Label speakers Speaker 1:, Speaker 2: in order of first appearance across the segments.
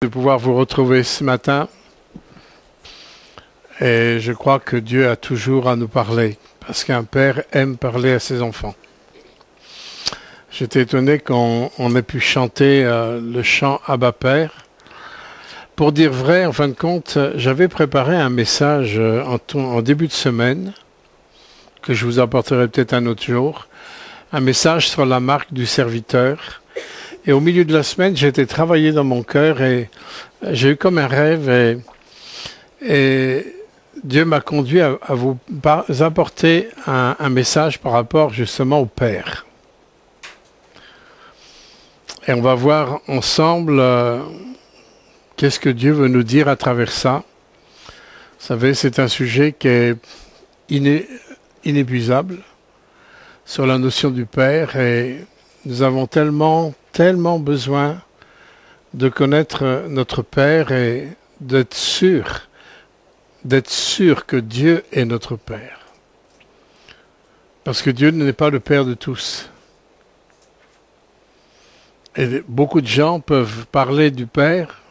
Speaker 1: De pouvoir vous retrouver ce matin et je crois que Dieu a toujours à nous parler parce qu'un père aime parler à ses enfants. J'étais étonné qu'on ait pu chanter le chant Abba Père. Pour dire vrai, en fin de compte, j'avais préparé un message en début de semaine que je vous apporterai peut-être un autre jour, un message sur la marque du serviteur. Et au milieu de la semaine, j'ai été travailler dans mon cœur et j'ai eu comme un rêve et Dieu m'a conduit à vous apporter un message par rapport justement au Père. Et on va voir ensemble qu'est-ce que Dieu veut nous dire à travers ça. Vous savez, c'est un sujet qui est inépuisable sur la notion du Père et nous avons tellement besoin de connaître notre Père et d'être sûr que Dieu est notre Père. Parce que Dieu n'est pas le Père de tous. Et beaucoup de gens peuvent parler du Père,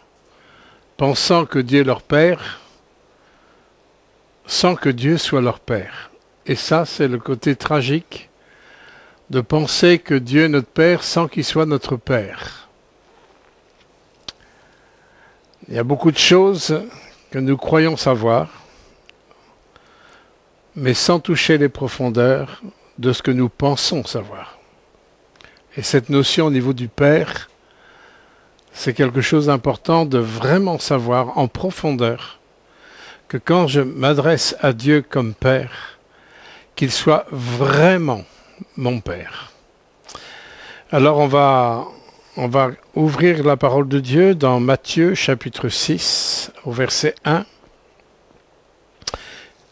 Speaker 1: pensant que Dieu est leur Père, sans que Dieu soit leur Père. Et ça, c'est le côté tragique de penser que Dieu est notre Père sans qu'il soit notre Père. Il y a beaucoup de choses que nous croyons savoir, mais sans toucher les profondeurs de ce que nous pensons savoir. Et cette notion au niveau du Père, c'est quelque chose d'important de vraiment savoir en profondeur que quand je m'adresse à Dieu comme Père, qu'il soit vraiment mon Père. Alors on va ouvrir la parole de Dieu dans Matthieu chapitre 6 au verset 1.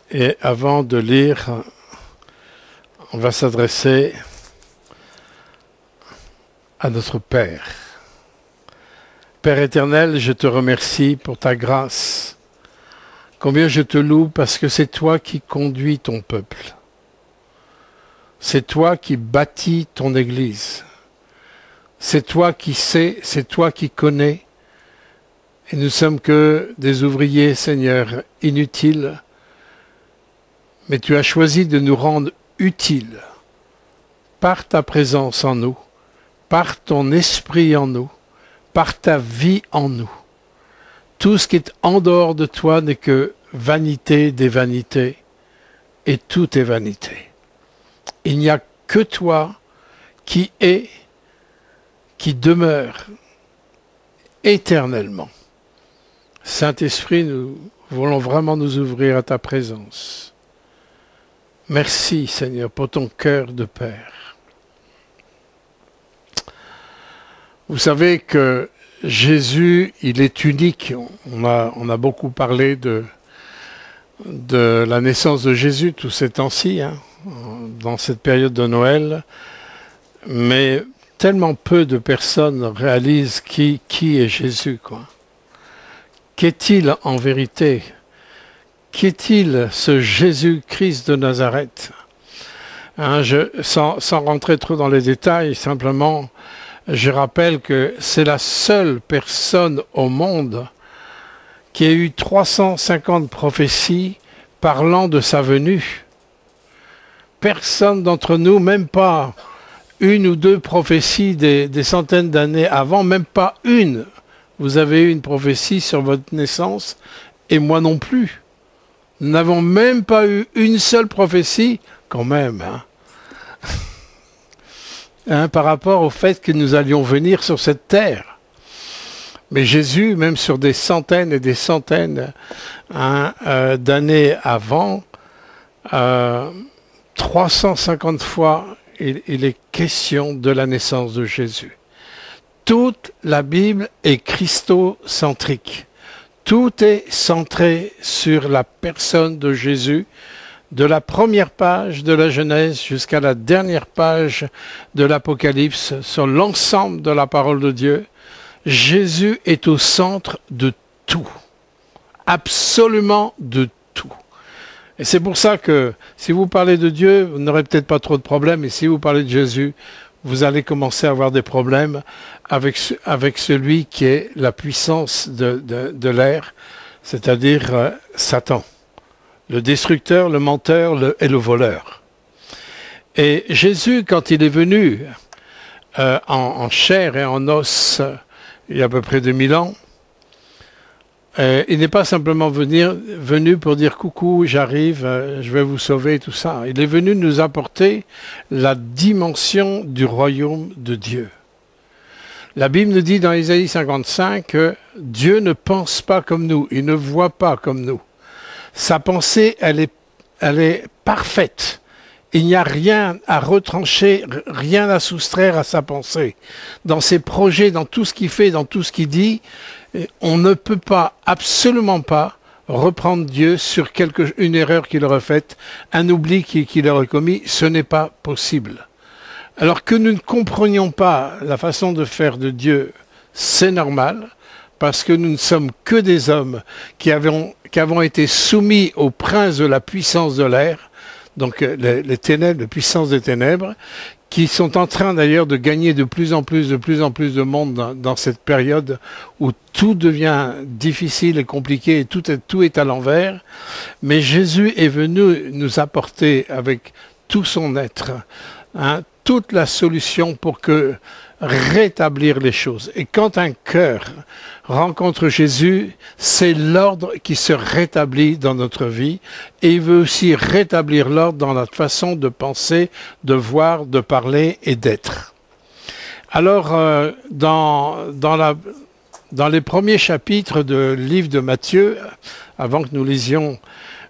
Speaker 1: Et avant de lire, on va s'adresser à notre Père. Père éternel, je te remercie pour ta grâce. Combien je te loue parce que c'est toi qui conduis ton peuple. C'est toi qui bâtis ton Église. C'est toi qui sais, c'est toi qui connais. Et nous sommes que des ouvriers, Seigneur, inutiles. Mais tu as choisi de nous rendre utiles par ta présence en nous, par ton esprit en nous, par ta vie en nous. Tout ce qui est en dehors de toi n'est que vanité des vanités, et tout est vanité. Il n'y a que toi qui es, qui demeure éternellement. Saint-Esprit, nous voulons vraiment nous ouvrir à ta présence. Merci, Seigneur, pour ton cœur de Père. Vous savez que Jésus, il est unique. On a beaucoup parlé de la naissance de Jésus tous ces temps-ci, dans cette période de Noël, mais tellement peu de personnes réalisent qui est Jésus, quoi. Qu'est-il en vérité? Qu'est-il ce Jésus-Christ de Nazareth? Sans rentrer trop dans les détails, simplement, je rappelle que c'est la seule personne au monde qui a eu 350 prophéties parlant de sa venue. Personne d'entre nous, même pas une ou deux prophéties des centaines d'années avant, même pas une. Vous avez eu une prophétie sur votre naissance, et moi non plus. Nous n'avons même pas eu une seule prophétie, quand même, par rapport au fait que nous allions venir sur cette terre. Mais Jésus, même sur des centaines et des centaines d'années avant, 350 fois, il est question de la naissance de Jésus. Toute la Bible est christocentrique. Tout est centré sur la personne de Jésus, de la première page de la Genèse jusqu'à la dernière page de l'Apocalypse, sur l'ensemble de la parole de Dieu. Jésus est au centre de tout, absolument de tout. Et c'est pour ça que si vous parlez de Dieu, vous n'aurez peut-être pas trop de problèmes, et si vous parlez de Jésus, vous allez commencer à avoir des problèmes avec celui qui est la puissance de l'air, c'est-à-dire Satan, le destructeur, le menteur et le voleur. Et Jésus, quand il est venu en chair et en os, il y a à peu près 2000 ans, il n'est pas simplement venu pour dire coucou, j'arrive, je vais vous sauver, tout ça. Il est venu nous apporter la dimension du royaume de Dieu. La Bible nous dit dans Ésaïe 55 que Dieu ne pense pas comme nous, il ne voit pas comme nous. Sa pensée, elle est parfaite. Il n'y a rien à retrancher, rien à soustraire à sa pensée. Dans ses projets, dans tout ce qu'il fait, dans tout ce qu'il dit, on ne peut pas, absolument pas, reprendre Dieu sur une erreur qu'il aurait faite, un oubli qu'il aurait commis. Ce n'est pas possible. Alors que nous ne comprenions pas la façon de faire de Dieu, c'est normal, parce que nous ne sommes que des hommes qui avons été soumis au prince de la puissance de l'air, donc les ténèbres, la puissance des ténèbres, qui sont en train d'ailleurs de gagner de plus en plus de monde dans cette période où tout devient difficile et compliqué et tout est à l'envers. Mais Jésus est venu nous apporter avec tout son être, toute la solution pour rétablir les choses. Et quand un cœur rencontre Jésus, c'est l'ordre qui se rétablit dans notre vie, et il veut aussi rétablir l'ordre dans notre façon de penser, de voir, de parler et d'être. Alors, dans les premiers chapitres du livre de Matthieu, avant que nous lisions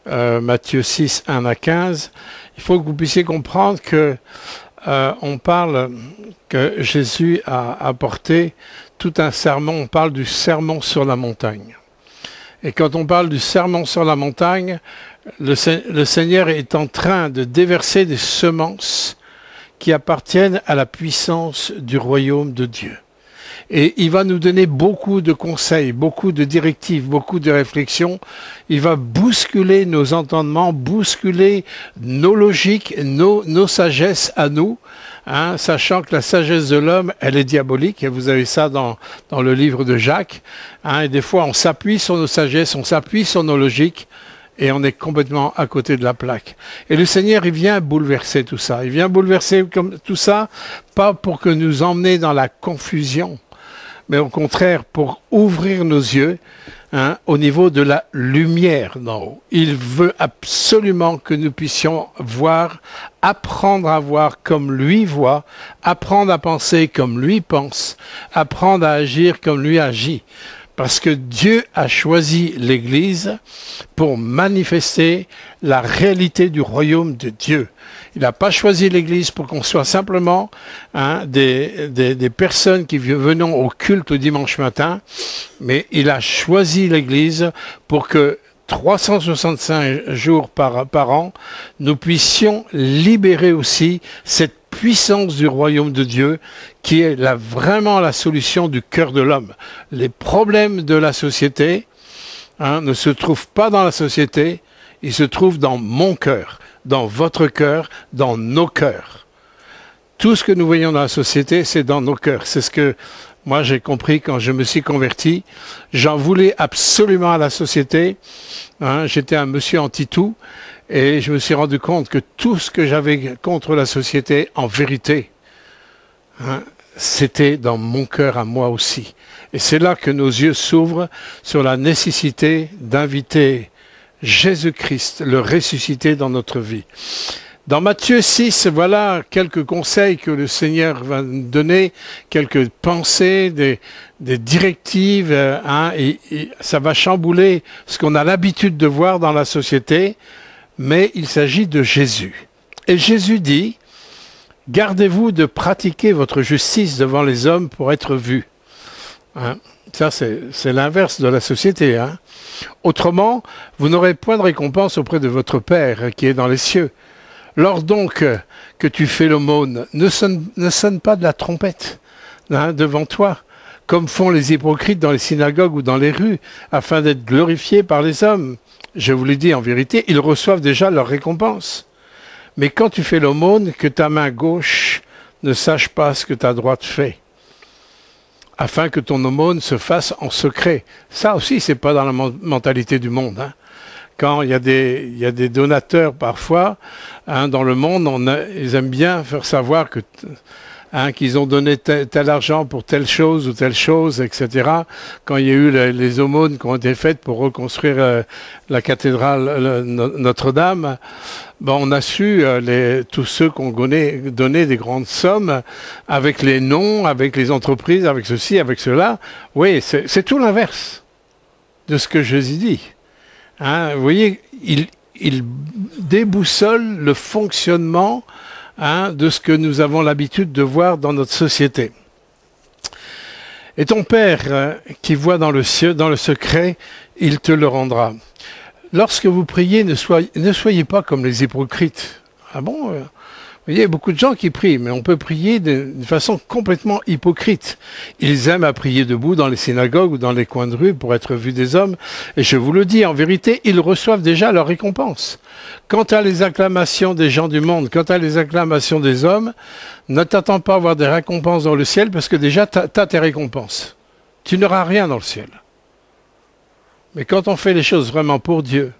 Speaker 1: Matthieu 6, 1 à 15, il faut que vous puissiez comprendre que on parle que Jésus a apporté tout un sermon, on parle du sermon sur la montagne. Et quand on parle du sermon sur la montagne, le Seigneur est en train de déverser des semences qui appartiennent à la puissance du royaume de Dieu. Et il va nous donner beaucoup de conseils, beaucoup de directives, beaucoup de réflexions. Il va bousculer nos entendements, bousculer nos logiques, nos sagesses à nous, sachant que la sagesse de l'homme, elle est diabolique. Et vous avez ça dans le livre de Jacques. Et des fois, on s'appuie sur nos sagesses, on s'appuie sur nos logiques, et on est complètement à côté de la plaque. Et le Seigneur, il vient bouleverser tout ça. Il vient bouleverser tout ça, pas pour que nous emmener dans la confusion, mais au contraire pour ouvrir nos yeux au niveau de la lumière d'en haut. Il veut absolument que nous puissions voir, apprendre à voir comme lui voit, apprendre à penser comme lui pense, apprendre à agir comme lui agit. Parce que Dieu a choisi l'Église pour manifester la réalité du royaume de Dieu. Il n'a pas choisi l'Église pour qu'on soit simplement des personnes qui venons au culte le dimanche matin, mais il a choisi l'Église pour que 365 jours par an, nous puissions libérer aussi cette puissance du royaume de Dieu qui est vraiment la solution du cœur de l'homme. Les problèmes de la société ne se trouvent pas dans la société, ils se trouvent dans mon cœur, dans votre cœur, dans nos cœurs. Tout ce que nous voyons dans la société, c'est dans nos cœurs. C'est ce que moi j'ai compris quand je me suis converti. J'en voulais absolument à la société. J'étais un monsieur anti-tout. Et je me suis rendu compte que tout ce que j'avais contre la société, en vérité, c'était dans mon cœur à moi aussi. Et c'est là que nos yeux s'ouvrent sur la nécessité d'inviter Jésus-Christ, le ressuscité dans notre vie. Dans Matthieu 6, voilà quelques conseils que le Seigneur va nous donner, quelques pensées, des directives, et ça va chambouler ce qu'on a l'habitude de voir dans la société. Mais il s'agit de Jésus. Et Jésus dit, « Gardez-vous de pratiquer votre justice devant les hommes pour être vus. » Ça, c'est l'inverse de la société. Autrement, vous n'aurez point de récompense auprès de votre Père qui est dans les cieux. Lors donc que tu fais l'aumône, ne sonne pas de la trompette devant toi, comme font les hypocrites dans les synagogues ou dans les rues, afin d'être glorifiés par les hommes. Je vous l'ai dit en vérité, ils reçoivent déjà leur récompense. Mais quand tu fais l'aumône, que ta main gauche ne sache pas ce que ta droite fait, afin que ton aumône se fasse en secret. Ça aussi, c'est pas dans la mentalité du monde, hein. Quand il y a des donateurs parfois, hein, dans le monde, ils aiment bien faire savoir que qu'ils ont donné tel argent pour telle chose ou telle chose, etc. Quand il y a eu les aumônes qui ont été faites pour reconstruire la cathédrale Notre-Dame, ben, on a su, tous ceux qui ont donné des grandes sommes, avec les noms, avec les entreprises, avec ceci, avec cela. Oui, c'est tout l'inverse de ce que Jésus dit. Hein, vous voyez, il déboussole le fonctionnement, hein, de ce que nous avons l'habitude de voir dans notre société. Et ton Père qui voit dans le ciel, dans le secret, il te le rendra. Lorsque vous priez, ne soyez pas comme les hypocrites. Ah bon, vous voyez, il y a beaucoup de gens qui prient, mais on peut prier d'une façon complètement hypocrite. Ils aiment à prier debout dans les synagogues ou dans les coins de rue pour être vus des hommes. Et je vous le dis, en vérité, ils reçoivent déjà leur récompense. Quant à les acclamations des gens du monde, quant à les acclamations des hommes, ne t'attends pas à avoir des récompenses dans le ciel, parce que déjà, tu as tes récompenses. Tu n'auras rien dans le ciel. Mais quand on fait les choses vraiment pour Dieu,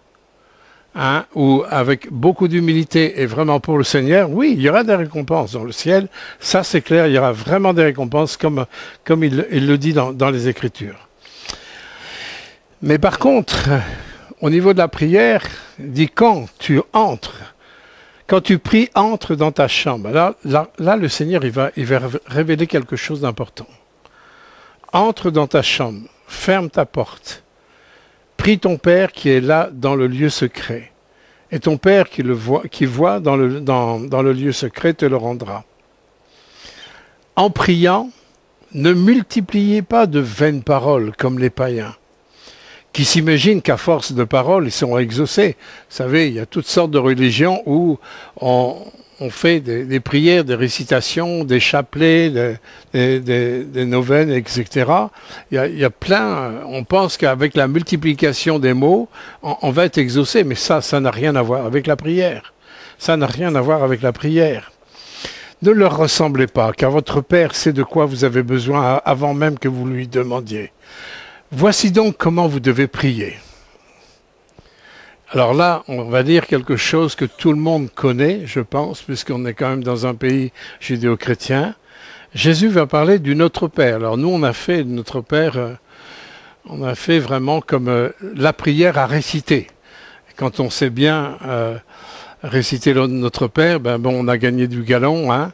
Speaker 1: hein, ou avec beaucoup d'humilité et vraiment pour le Seigneur, oui, il y aura des récompenses dans le ciel. Ça, c'est clair, il y aura vraiment des récompenses, comme il le dit dans les Écritures. Mais par contre, au niveau de la prière, il dit quand tu entres, quand tu pries, entre dans ta chambre. Là, le Seigneur, il va révéler quelque chose d'important. Entre dans ta chambre, ferme ta porte. Prie ton Père qui est là dans le lieu secret. Et ton Père qui voit dans le lieu secret te le rendra. En priant, ne multipliez pas de vaines paroles comme les païens, qui s'imaginent qu'à force de paroles, ils sont exaucés. Vous savez, il y a toutes sortes de religions où on fait des prières, des récitations, des chapelets, des neuvaines, etc. Il y a plein, on pense qu'avec la multiplication des mots, on va être exaucé, mais ça n'a rien à voir avec la prière. Ça n'a rien à voir avec la prière. Ne leur ressemblez pas, car votre Père sait de quoi vous avez besoin avant même que vous lui demandiez. Voici donc comment vous devez prier. Alors là, on va dire quelque chose que tout le monde connaît, je pense, puisqu'on est quand même dans un pays judéo-chrétien. Jésus va parler du Notre Père. Alors nous, on a fait Notre Père, on a fait vraiment comme la prière à réciter. Quand on sait bien réciter Notre Père, on a gagné du galon, hein.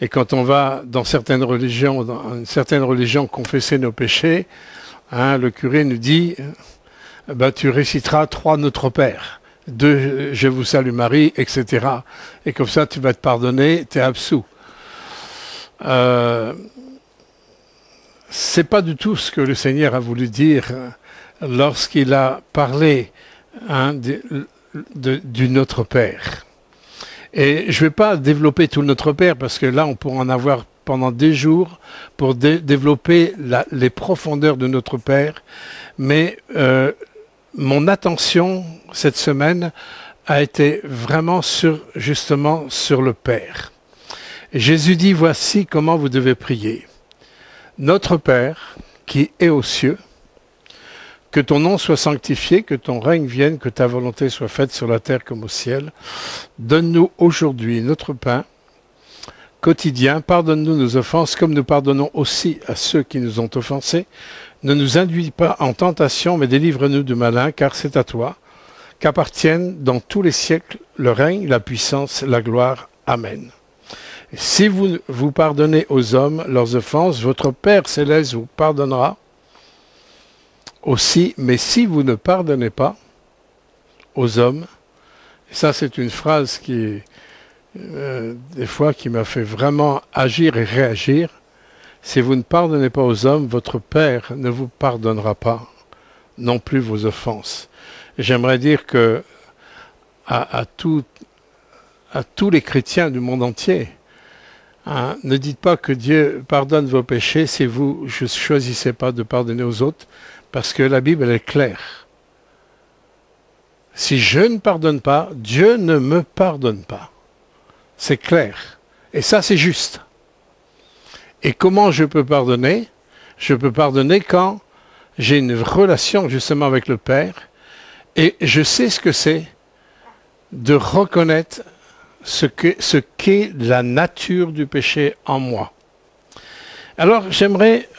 Speaker 1: Et quand on va dans une certaine religion, confesser nos péchés, hein, le curé nous dit... tu réciteras 3 Notre Père, 2 Je vous salue Marie, etc. Et comme ça, tu vas te pardonner, tu es absous. C'est pas du tout ce que le Seigneur a voulu dire lorsqu'il a parlé, hein, du Notre Père. Et je ne vais pas développer tout le Notre Père, parce que là, on pourra en avoir pendant des jours pour développer les profondeurs de Notre Père. Mais mon attention cette semaine a été vraiment justement sur le Père. Et Jésus dit, voici comment vous devez prier. Notre Père, qui est aux cieux, que ton nom soit sanctifié, que ton règne vienne, que ta volonté soit faite sur la terre comme au ciel. Donne-nous aujourd'hui notre pain quotidien. Pardonne-nous nos offenses, comme nous pardonnons aussi à ceux qui nous ont offensés. Ne nous induis pas en tentation, mais délivre-nous du malin, car c'est à toi qu'appartiennent dans tous les siècles le règne, la puissance, la gloire. Amen. Et si vous pardonnez aux hommes leurs offenses, votre Père céleste vous pardonnera aussi. Mais si vous ne pardonnez pas aux hommes, et ça c'est une phrase qui, des fois, qui m'a fait vraiment agir et réagir. Si vous ne pardonnez pas aux hommes, votre Père ne vous pardonnera pas non plus vos offenses. J'aimerais dire que à tous les chrétiens du monde entier, hein, ne dites pas que Dieu pardonne vos péchés si vous ne choisissez pas de pardonner aux autres, parce que la Bible elle est claire. Si je ne pardonne pas, Dieu ne me pardonne pas. C'est clair. Et ça, c'est juste. Et comment je peux pardonner? Je peux pardonner quand j'ai une relation justement avec le Père et je sais ce que c'est de reconnaître ce qu'est nature du péché en moi. Alors j'aimerais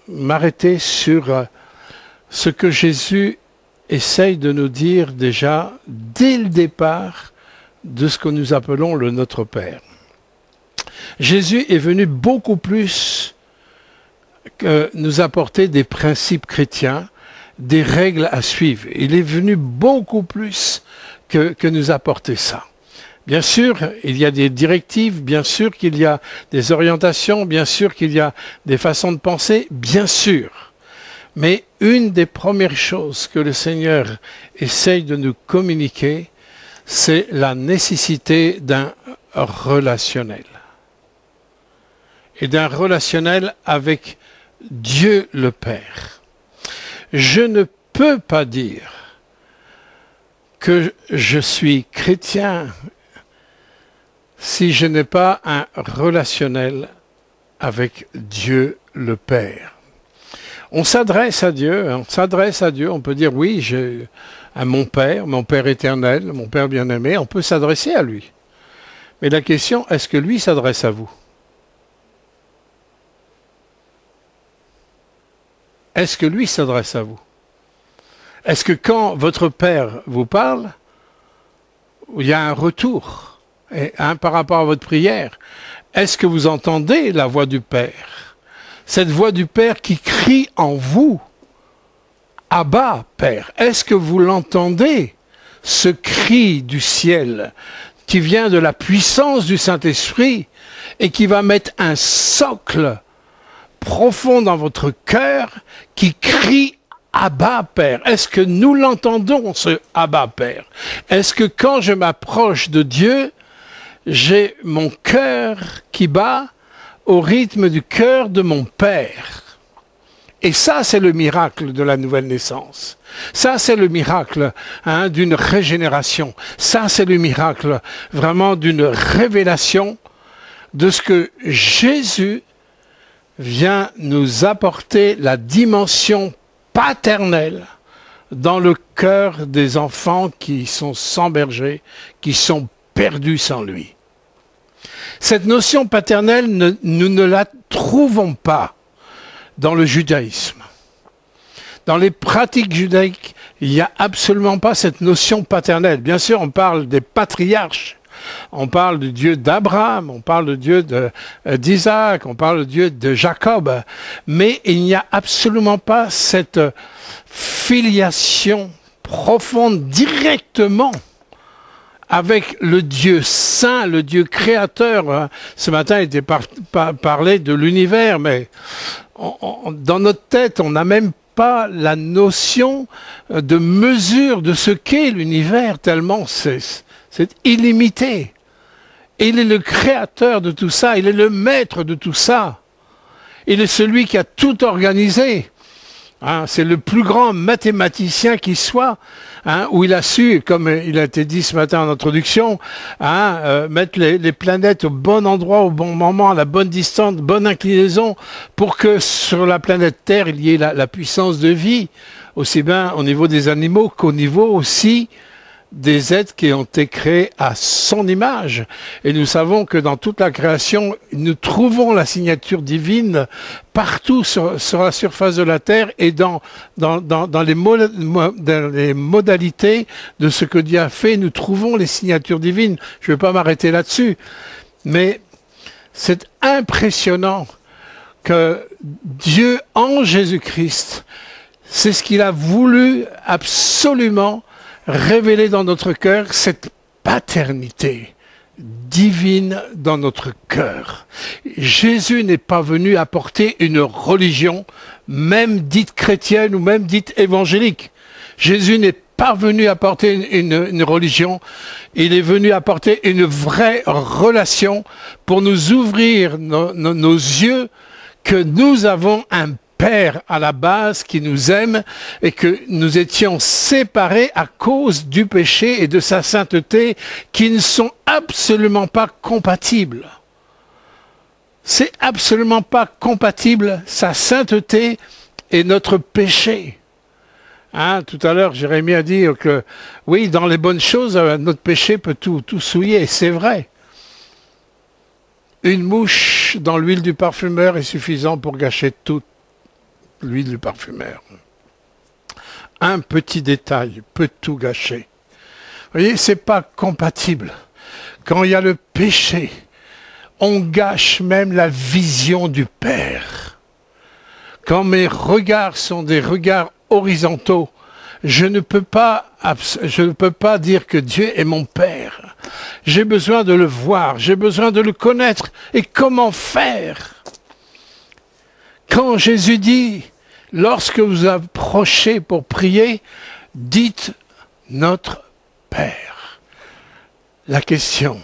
Speaker 1: m'arrêter sur ce que Jésus essaye de nous dire déjà dès le départ de ce que nous appelons le Notre Père. Jésus est venu beaucoup plus que nous apporter des principes chrétiens, des règles à suivre. Il est venu beaucoup plus que nous apporter ça. Bien sûr, il y a des directives, bien sûr qu'il y a des orientations, bien sûr qu'il y a des façons de penser, bien sûr. Mais une des premières choses que le Seigneur essaye de nous communiquer, c'est la nécessité d'un relationnel. Et d'un relationnel avec Dieu le Père. Je ne peux pas dire que je suis chrétien si je n'ai pas un relationnel avec Dieu le Père. On s'adresse à Dieu, on peut dire oui, j'ai mon Père éternel, mon Père bien-aimé, on peut s'adresser à lui. Mais la question, est-ce que lui s'adresse à vous? Est-ce que lui s'adresse à vous? Est-ce que quand votre Père vous parle, il y a un retour par rapport à votre prière? Est-ce que vous entendez la voix du Père? Cette voix du Père qui crie en vous, Abba, Père. Est-ce que vous l'entendez, ce cri du ciel qui vient de la puissance du Saint-Esprit et qui va mettre un socle profond dans votre cœur qui crie Abba Père? Est-ce que nous l'entendons, ce Abba Père? Est-ce que quand je m'approche de Dieu, j'ai mon cœur qui bat au rythme du cœur de mon Père? Et ça, c'est le miracle de la nouvelle naissance. Ça, c'est le miracle d'une régénération. Ça, c'est le miracle vraiment d'une révélation de ce que Jésus vient nous apporter, la dimension paternelle dans le cœur des enfants qui sont sans berger, qui sont perdus sans lui. Cette notion paternelle, nous ne la trouvons pas dans le judaïsme. Dans les pratiques judaïques, il n'y a absolument pas cette notion paternelle. Bien sûr, on parle des patriarches. On parle du Dieu d'Abraham, on parle du Dieu d'Isaac, on parle du Dieu de Jacob, mais il n'y a absolument pas cette filiation profonde directement avec le Dieu saint, le Dieu créateur. Ce matin, il était parlé de l'univers, mais dans notre tête, on n'a même pas la notion de mesure de ce qu'est l'univers, tellement c'est illimité. Il est le créateur de tout ça, il est le maître de tout ça. Il est celui qui a tout organisé. C'est le plus grand mathématicien qui soit, où il a su, comme il a été dit ce matin en introduction, mettre les planètes au bon endroit, au bon moment, à la bonne distance, bonne inclinaison, pour que sur la planète Terre, il y ait la puissance de vie, aussi bien au niveau des animaux qu'au niveau aussi des êtres qui ont été créés à son image. Et nous savons que dans toute la création, nous trouvons la signature divine partout sur la surface de la Terre et dans les modalités de ce que Dieu a fait, nous trouvons les signatures divines. Je ne vais pas m'arrêter là-dessus, mais c'est impressionnant que Dieu, en Jésus-Christ, c'est ce qu'il a voulu absolument révéler dans notre cœur, cette paternité divine dans notre cœur. Jésus n'est pas venu apporter une religion, même dite chrétienne ou même dite évangélique. Jésus n'est pas venu apporter une religion, il est venu apporter une vraie relation pour nous ouvrir nos yeux que nous avons un Père à la base qui nous aime et que nous étions séparés à cause du péché et de sa sainteté qui ne sont absolument pas compatibles. C'est absolument pas compatible, sa sainteté et notre péché. Hein, tout à l'heure, Jérémie a dit que, oui, dans les bonnes choses, notre péché peut tout souiller, c'est vrai. Une mouche dans l'huile du parfumeur est suffisant pour gâcher toute l'huile du parfumeur. Un petit détail peut tout gâcher. Vous voyez, c'est pas compatible. Quand il y a le péché, on gâche même la vision du Père. Quand mes regards sont des regards horizontaux, je ne peux pas dire que Dieu est mon Père. J'ai besoin de le voir, j'ai besoin de le connaître. Et comment faire? Quand Jésus dit, lorsque vous approchez pour prier, dites notre Père. La question,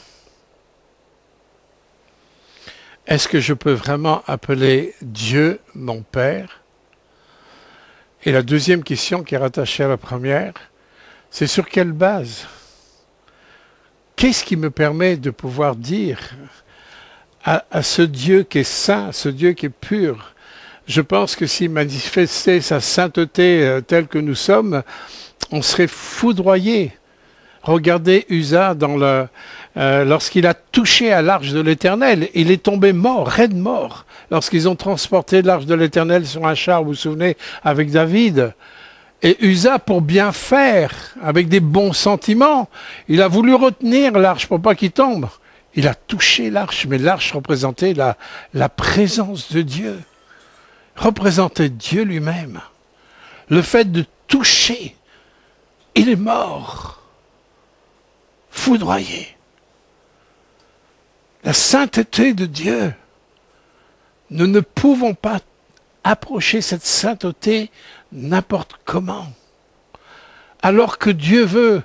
Speaker 1: est-ce que je peux vraiment appeler Dieu mon Père? Et la deuxième question qui est rattachée à la première, c'est sur quelle base? Qu'est-ce qui me permet de pouvoir dire à ce Dieu qui est saint, ce Dieu qui est pur? Je pense que s'il manifestait sa sainteté telle que nous sommes, on serait foudroyé. Regardez Uza lorsqu'il a touché à l'arche de l'Éternel, il est tombé mort, raide mort. Lorsqu'ils ont transporté l'arche de l'Éternel sur un char, vous vous souvenez, avec David. Et Uza, pour bien faire, avec des bons sentiments, il a voulu retenir l'arche pour pas qu'il tombe. Il a touché l'arche, mais l'arche représentait la présence de Dieu. Représentait Dieu lui-même. Le fait de toucher, il est mort. Foudroyé. La sainteté de Dieu. Nous ne pouvons pas approcher cette sainteté n'importe comment. Alors que Dieu veut,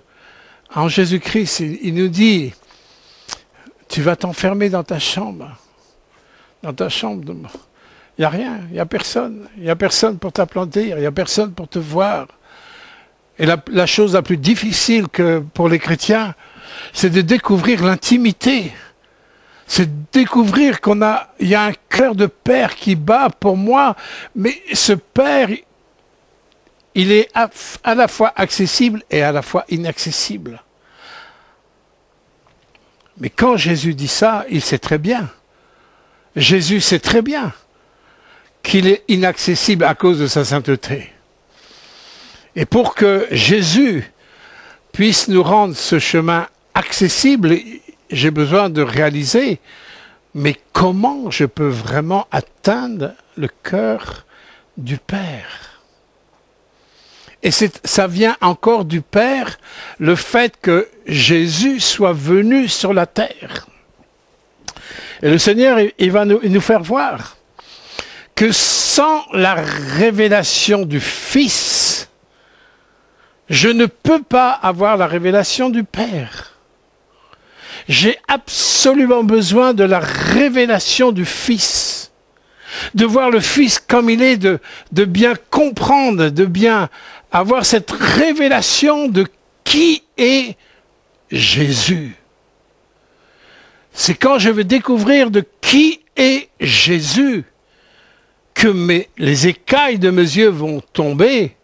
Speaker 1: en Jésus-Christ, il nous dit, tu vas t'enfermer dans ta chambre. Dans ta chambre, il n'y a rien, il n'y a personne. Il n'y a personne pour t'applaudir, il n'y a personne pour te voir. Et la chose la plus difficile pour les chrétiens, c'est de découvrir l'intimité. C'est de découvrir il y a un cœur de Père qui bat pour moi, mais ce Père, il est à la fois accessible et à la fois inaccessible. Mais quand Jésus dit ça, il sait très bien. Jésus sait très bien qu'il est inaccessible à cause de sa sainteté. Et pour que Jésus puisse nous rendre ce chemin accessible, j'ai besoin de réaliser, mais comment je peux vraiment atteindre le cœur du Père? Et ça vient encore du Père, le fait que Jésus soit venu sur la terre. Et le Seigneur, il va nous faire voir que sans la révélation du Fils, je ne peux pas avoir la révélation du Père. J'ai absolument besoin de la révélation du Fils. De voir le Fils comme il est, de bien comprendre, de bien avoir cette révélation de qui est Jésus. C'est quand je vais découvrir de qui est Jésus que les écailles de mes yeux vont tomber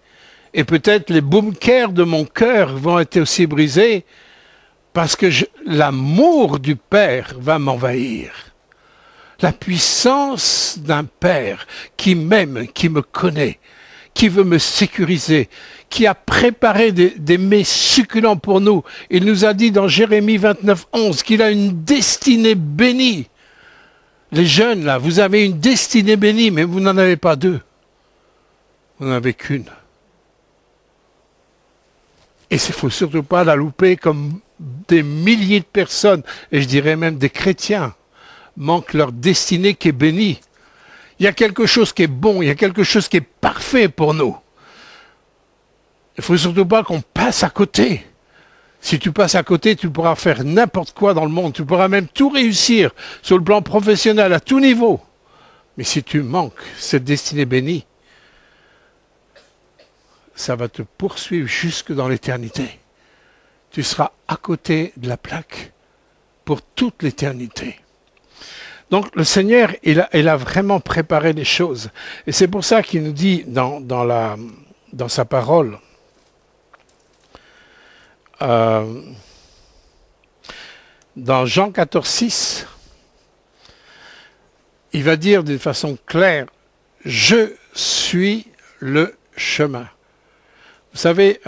Speaker 1: et peut-être les bunkers de mon cœur vont être aussi brisés parce que l'amour du Père va m'envahir. La puissance d'un Père qui m'aime, qui me connaît, qui veut me sécuriser, qui a préparé des mets succulents pour nous. Il nous a dit dans Jérémie 29, 11 qu'il a une destinée bénie. Les jeunes, là, vous avez une destinée bénie, mais vous n'en avez pas deux. Vous n'en avez qu'une. Et il ne faut surtout pas la louper comme des milliers de personnes, et je dirais même des chrétiens, manquent leur destinée qui est bénie. Il y a quelque chose qui est bon, il y a quelque chose qui est parfait pour nous. Il ne faut surtout pas qu'on passe à côté. Si tu passes à côté, tu pourras faire n'importe quoi dans le monde. Tu pourras même tout réussir sur le plan professionnel, à tout niveau. Mais si tu manques cette destinée bénie, ça va te poursuivre jusque dans l'éternité. Tu seras à côté de la plaque pour toute l'éternité. Donc le Seigneur, il a vraiment préparé les choses. Et c'est pour ça qu'il nous dit dans sa parole, dans Jean 14, 6, il va dire d'une façon claire, « Je suis le chemin ». Vous savez,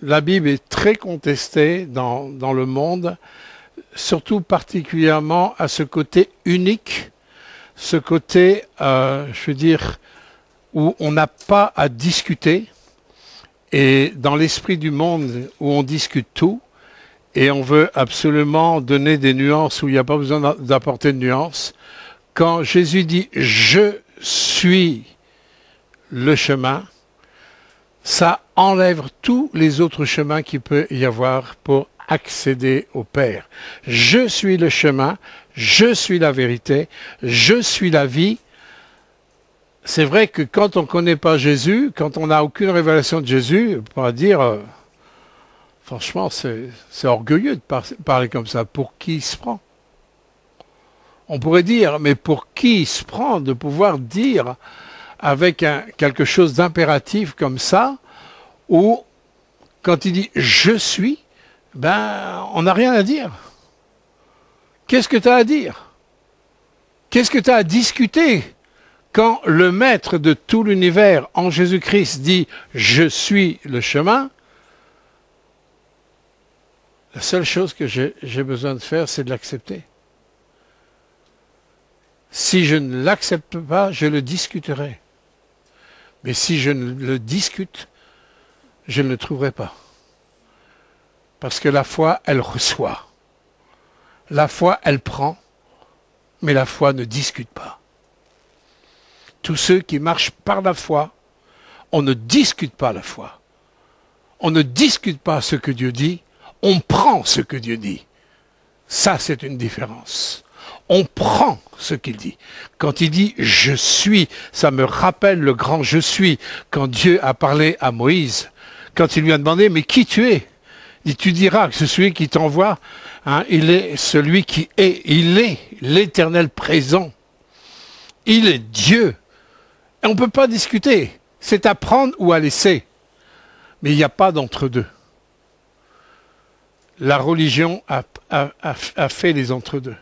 Speaker 1: la Bible est très contestée dans le monde, surtout particulièrement à ce côté unique, ce côté, je veux dire, où on n'a pas à discuter, et dans l'esprit du monde où on discute tout, et on veut absolument donner des nuances où il n'y a pas besoin d'apporter de nuances. Quand Jésus dit « Je suis le chemin », ça enlève tous les autres chemins qu'il peut y avoir pour accéder au Père. Je suis le chemin, je suis la vérité, je suis la vie. C'est vrai que quand on ne connaît pas Jésus, quand on n'a aucune révélation de Jésus, on va dire, franchement, c'est orgueilleux de parler comme ça. Pour qui il se prend? On pourrait dire, mais pour qui il se prend de pouvoir dire avec quelque chose d'impératif comme ça, où quand il dit « je suis », ben, on n'a rien à dire. Qu'est-ce que tu as à dire? Qu'est-ce que tu as à discuter quand le maître de tout l'univers en Jésus-Christ dit « je suis le chemin », la seule chose que j'ai besoin de faire, c'est de l'accepter. Si je ne l'accepte pas, je le discuterai. Mais si je ne le discute, je ne le trouverai pas. Parce que la foi, elle reçoit. La foi, elle prend, mais la foi ne discute pas. Tous ceux qui marchent par la foi, on ne discute pas la foi. On ne discute pas ce que Dieu dit, on prend ce que Dieu dit. Ça, c'est une différence. On prend ce qu'il dit. Quand il dit « je suis », ça me rappelle le grand « je suis ». Quand Dieu a parlé à Moïse, quand il lui a demandé « mais qui tu es ?» Il dit « tu diras que c'est celui qui t'envoie, hein, il est celui qui est, il est l'Éternel présent. Il est Dieu. » Et on ne peut pas discuter. C'est à prendre ou à laisser. Mais il n'y a pas d'entre-deux. La religion a fait les entre-deux.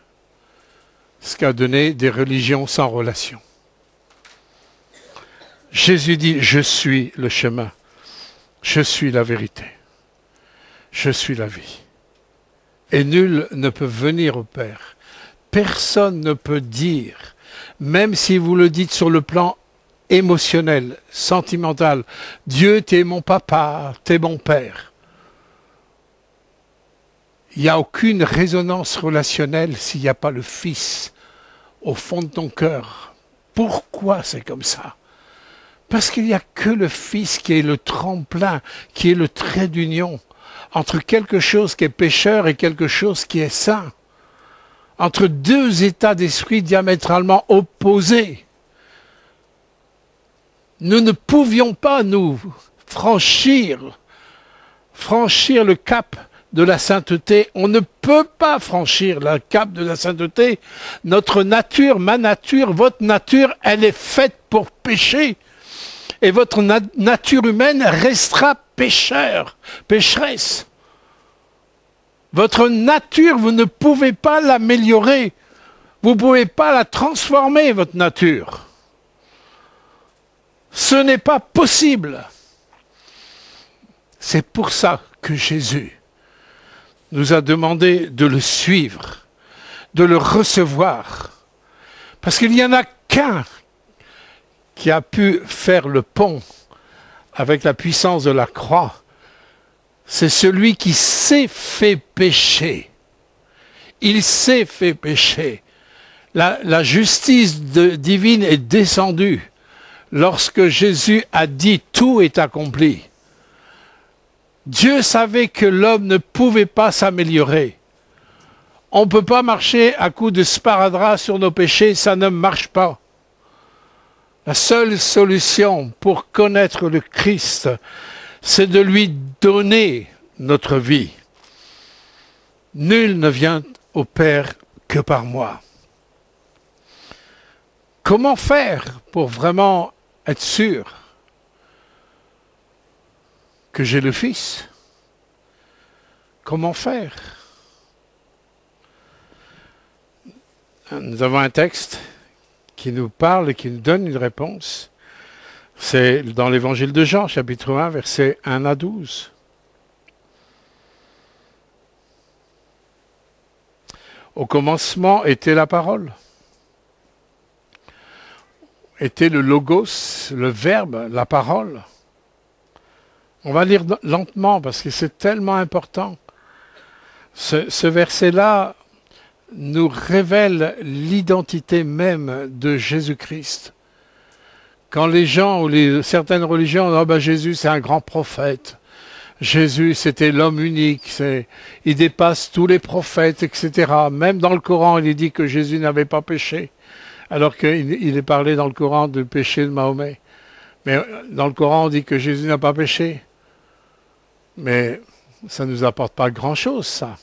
Speaker 1: Ce qui a donné des religions sans relation. Jésus dit, je suis le chemin, je suis la vérité, je suis la vie. Et nul ne peut venir au Père. Personne ne peut dire, même si vous le dites sur le plan émotionnel, sentimental, Dieu, t'es mon papa, t'es mon père. Il n'y a aucune résonance relationnelle s'il n'y a pas le Fils au fond de ton cœur. Pourquoi c'est comme ça? Parce qu'il n'y a que le Fils qui est le tremplin, qui est le trait d'union entre quelque chose qui est pécheur et quelque chose qui est saint. Entre deux états d'esprit diamétralement opposés. Nous ne pouvions pas, nous, franchir le cap de la sainteté. On ne peut pas franchir le cap de la sainteté. Notre nature, ma nature, votre nature, elle est faite pour pécher. Et votre nature humaine restera pécheresse. Votre nature, vous ne pouvez pas l'améliorer. Vous ne pouvez pas la transformer, votre nature. Ce n'est pas possible. C'est pour ça que Jésus nous a demandé de le suivre, de le recevoir. Parce qu'il n'y en a qu'un qui a pu faire le pont avec la puissance de la croix. C'est celui qui s'est fait pécher. Il s'est fait pécher. La justice divine est descendue lorsque Jésus a dit « tout est accompli ». Dieu savait que l'homme ne pouvait pas s'améliorer. On ne peut pas marcher à coups de sparadrap sur nos péchés, ça ne marche pas. La seule solution pour connaître le Christ, c'est de lui donner notre vie. Nul ne vient au Père que par moi. comment faire pour vraiment être sûr que j'ai le Fils? Comment faire? Nous avons un texte qui nous parle et qui nous donne une réponse. C'est dans l'évangile de Jean, chapitre 1, versets 1 à 12. Au commencement était la parole, était le logos, le verbe, la parole. On va lire lentement parce que c'est tellement important. Ce verset-là nous révèle l'identité même de Jésus-Christ. Quand les gens ou certaines religions disent « ben Jésus c'est un grand prophète », Jésus c'était l'homme unique, il dépasse tous les prophètes, etc. Même dans le Coran, il est dit que Jésus n'avait pas péché, alors qu'il est parlé dans le Coran du péché de Mahomet. Mais dans le Coran, on dit que Jésus n'a pas péché. Mais ça ne nous apporte pas grand-chose, ça.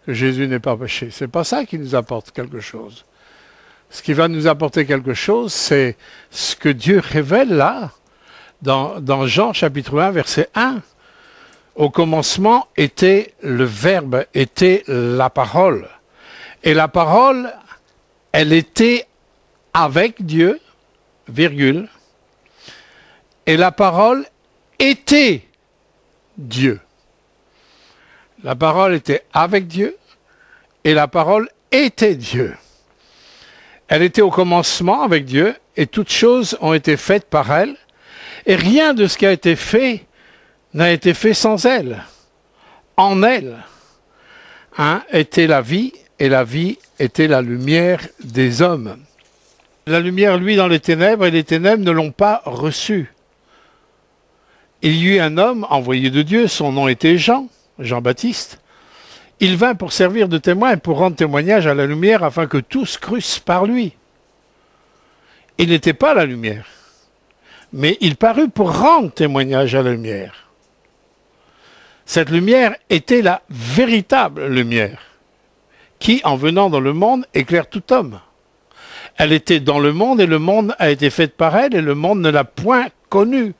Speaker 1: Que Jésus n'ait pas péché. C'est pas ça qui nous apporte quelque chose. Ce qui va nous apporter quelque chose, c'est ce que Dieu révèle là, dans Jean chapitre 1, verset 1. Au commencement était le Verbe, était la parole. Et la parole, elle était avec Dieu, virgule. Et la parole était Dieu. La parole était avec Dieu et la parole était Dieu. Elle était au commencement avec Dieu et toutes choses ont été faites par elle et rien de ce qui a été fait n'a été fait sans elle. En elle était la vie et la vie était la lumière des hommes. La lumière, lui, dans les ténèbres et les ténèbres ne l'ont pas reçue. Il y eut un homme envoyé de Dieu, son nom était Jean, Jean-Baptiste. Il vint pour servir de témoin et pour rendre témoignage à la lumière afin que tous crussent par lui. Il n'était pas la lumière, mais il parut pour rendre témoignage à la lumière. Cette lumière était la véritable lumière, qui, en venant dans le monde, éclaire tout homme. Elle était dans le monde et le monde a été fait par elle et le monde ne l'a point connue.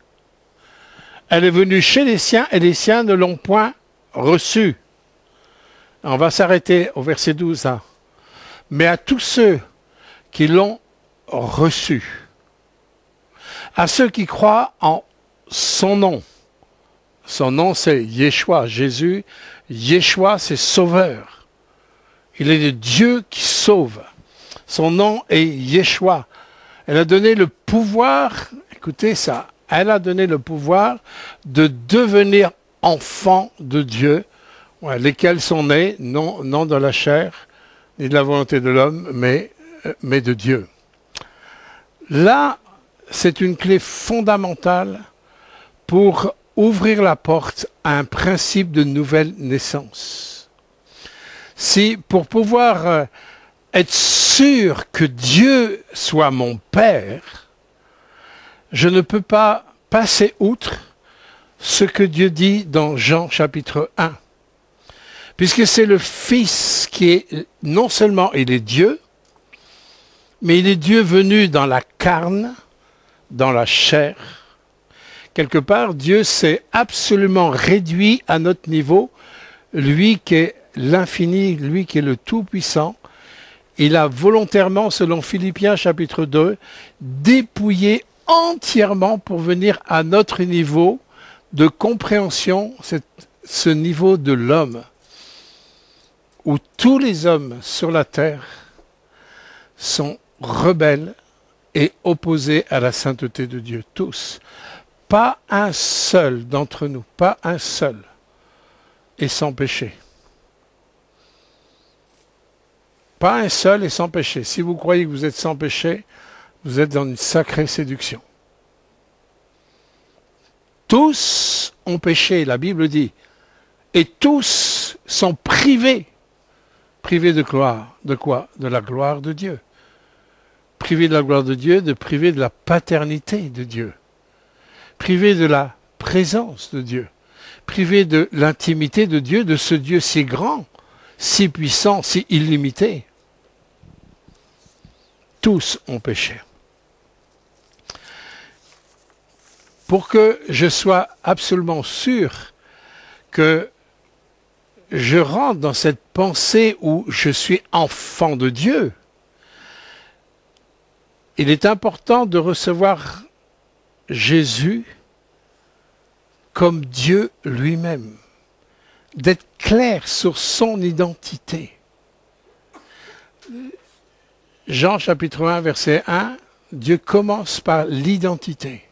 Speaker 1: Elle est venue chez les siens et les siens ne l'ont point reçue. On va s'arrêter au verset 12. Hein. Mais à tous ceux qui l'ont reçue, à ceux qui croient en son nom c'est Yeshua, Jésus. Yeshua c'est sauveur. Il est le Dieu qui sauve. Son nom est Yeshua. Elle a donné le pouvoir, écoutez ça, elle a donné le pouvoir de devenir enfants de Dieu, lesquels sont nés, non de la chair, ni de la volonté de l'homme, mais de Dieu. Là, c'est une clé fondamentale pour ouvrir la porte à un principe de nouvelle naissance. Si, pour pouvoir être sûr que Dieu soit mon Père, je ne peux pas passer outre ce que Dieu dit dans Jean chapitre 1. Puisque c'est le Fils qui est, non seulement il est Dieu, mais il est Dieu venu dans la carne, dans la chair. Quelque part, Dieu s'est absolument réduit à notre niveau, lui qui est l'infini, lui qui est le Tout-Puissant. Il a volontairement, selon Philippiens chapitre 2, dépouillé entièrement pour venir à notre niveau de compréhension, ce niveau de l'homme, où tous les hommes sur la terre sont rebelles et opposés à la sainteté de Dieu. Tous. Pas un seul d'entre nous, pas un seul, est sans péché. Pas un seul est sans péché. Si vous croyez que vous êtes sans péché, vous êtes dans une sacrée séduction. Tous ont péché, la Bible dit, et tous sont privés. Privés de gloire. De quoi? De la gloire de Dieu. Privés de la gloire de Dieu, privés de la paternité de Dieu. Privés de la présence de Dieu. Privés de l'intimité de Dieu, de ce Dieu si grand, si puissant, si illimité. Tous ont péché. Pour que je sois absolument sûr que je rentre dans cette pensée où je suis enfant de Dieu, il est important de recevoir Jésus comme Dieu lui-même, d'être clair sur son identité. Jean chapitre 1, verset 1, Dieu commence par l'identité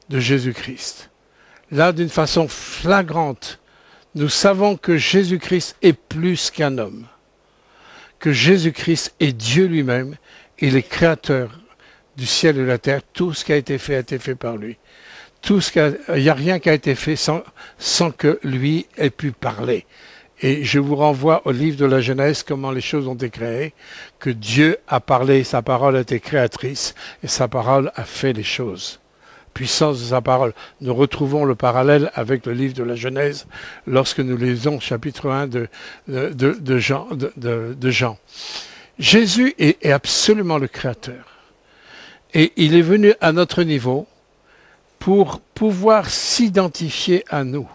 Speaker 1: de Jésus-Christ. Là, d'une façon flagrante, nous savons que Jésus-Christ est plus qu'un homme, que Jésus-Christ est Dieu lui-même, il est créateur du ciel et de la terre, tout ce qui a été fait par lui. Il n'y a rien qui a été fait sans que lui ait pu parler. Et je vous renvoie au livre de la Genèse, comment les choses ont été créées, que Dieu a parlé, sa parole a été créatrice, et sa parole a fait les choses. Puissance de sa parole. Nous retrouvons le parallèle avec le livre de la Genèse, lorsque nous lisons chapitre 1 de Jean. Jésus est absolument le Créateur. Et il est venu à notre niveau pour pouvoir s'identifier à nous.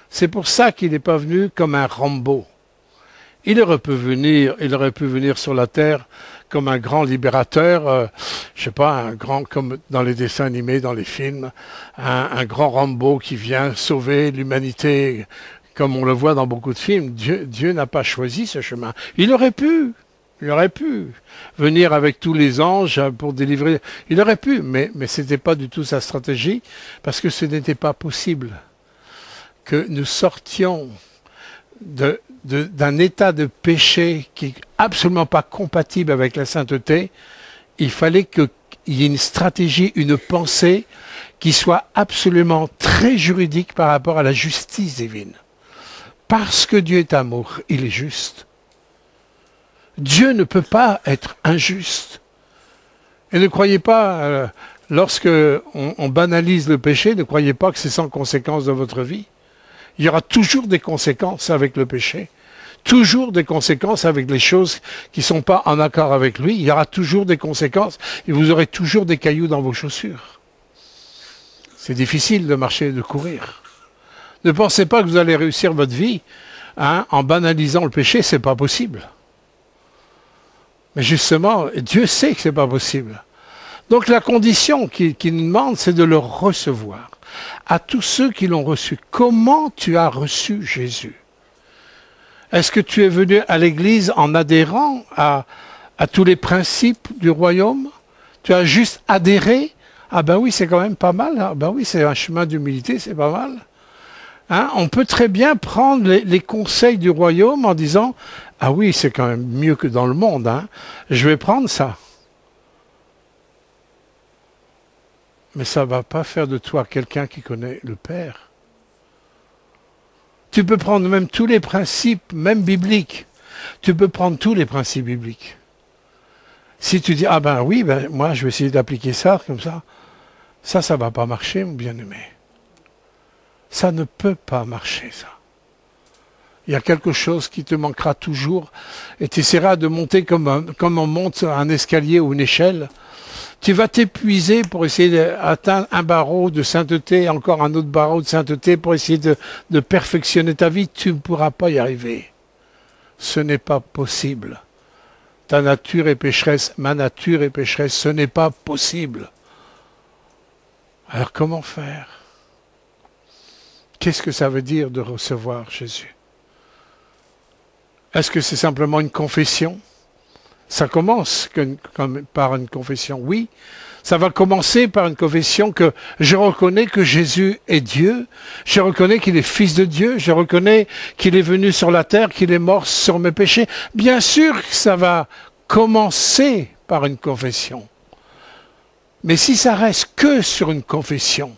Speaker 1: C'est pour ça qu'il n'est pas venu comme un Rambo. Il aurait pu venir sur la terre comme un grand libérateur, je sais pas, un grand, comme dans les dessins animés, dans les films, un grand Rambo qui vient sauver l'humanité, comme on le voit dans beaucoup de films. Dieu n'a pas choisi ce chemin. Il aurait pu venir avec tous les anges pour délivrer. Il aurait pu, mais ce n'était pas du tout sa stratégie, parce que ce n'était pas possible que nous sortions d'un état de péché qui n'est absolument pas compatible avec la sainteté. Il fallait qu'il y ait une stratégie, une pensée qui soit absolument très juridique par rapport à la justice divine. Parce que Dieu est amour, il est juste. Dieu ne peut pas être injuste. Et ne croyez pas, lorsque on banalise le péché, ne croyez pas que c'est sans conséquence dans votre vie. Il y aura toujours des conséquences avec le péché. Toujours des conséquences avec les choses qui ne sont pas en accord avec lui. Il y aura toujours des conséquences et vous aurez toujours des cailloux dans vos chaussures. C'est difficile de marcher et de courir. Ne pensez pas que vous allez réussir votre vie en banalisant le péché, c'est pas possible. Mais justement, Dieu sait que c'est pas possible. Donc la condition qu'il nous demande, c'est de le recevoir. À tous ceux qui l'ont reçu, comment tu as reçu Jésus? Est-ce que tu es venu à l'Église en adhérant à tous les principes du royaume? Tu as juste adhéré? Ah ben oui, c'est quand même pas mal. Ah ben oui, c'est un chemin d'humilité, c'est pas mal. Hein? On peut très bien prendre les conseils du royaume en disant « Ah oui, c'est quand même mieux que dans le monde. Hein? Je vais prendre ça. » Mais ça ne va pas faire de toi quelqu'un qui connaît le Père. Tu peux prendre même tous les principes, même bibliques. Tu peux prendre tous les principes bibliques. Si tu dis, ah ben oui, ben moi je vais essayer d'appliquer ça comme ça. Ça ne va pas marcher, mon bien-aimé. Ça ne peut pas marcher, ça. Il y a quelque chose qui te manquera toujours et tu essaieras de monter comme on monte un escalier ou une échelle. Tu vas t'épuiser pour essayer d'atteindre un barreau de sainteté, encore un autre barreau de sainteté pour essayer de perfectionner ta vie. Tu ne pourras pas y arriver. Ce n'est pas possible. Ta nature est pécheresse, ma nature est pécheresse. Ce n'est pas possible. Alors comment faire? Qu'est-ce que ça veut dire de recevoir Jésus? Est-ce que c'est simplement une confession? Ça commence par une confession, oui. Ça va commencer par une confession que je reconnais que Jésus est Dieu. Je reconnais qu'il est Fils de Dieu. Je reconnais qu'il est venu sur la terre, qu'il est mort sur mes péchés. Bien sûr que ça va commencer par une confession. Mais si ça reste que sur une confession,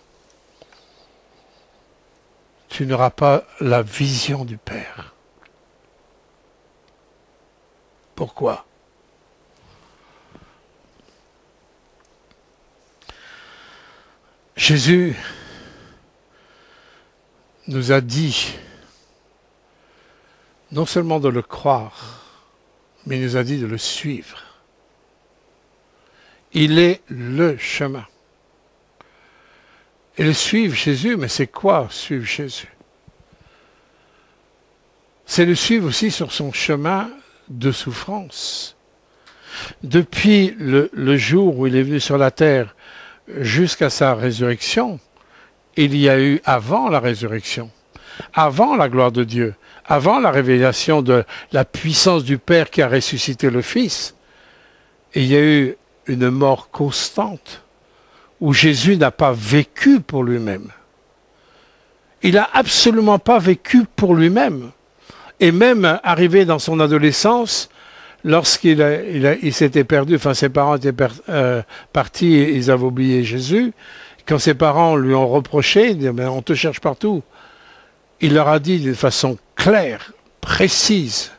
Speaker 1: tu n'auras pas la vision du Père. Pourquoi? Jésus nous a dit non seulement de le croire, mais il nous a dit de le suivre. Il est le chemin. Et le suivre Jésus, mais c'est quoi suivre Jésus? C'est le suivre aussi sur son chemin de souffrance. Depuis le jour où il est venu sur la terre jusqu'à sa résurrection, il y a eu avant la résurrection, avant la gloire de Dieu, avant la révélation de la puissance du Père qui a ressuscité le Fils, il y a eu une mort constante où Jésus n'a pas vécu pour lui-même. Il n'a absolument pas vécu pour lui-même. Et même arrivé dans son adolescence, lorsqu'il s'était perdu, enfin ses parents étaient partis et ils avaient oublié Jésus, quand ses parents lui ont reproché, ils disaient, mais on te cherche partout, il leur a dit de façon claire, précise,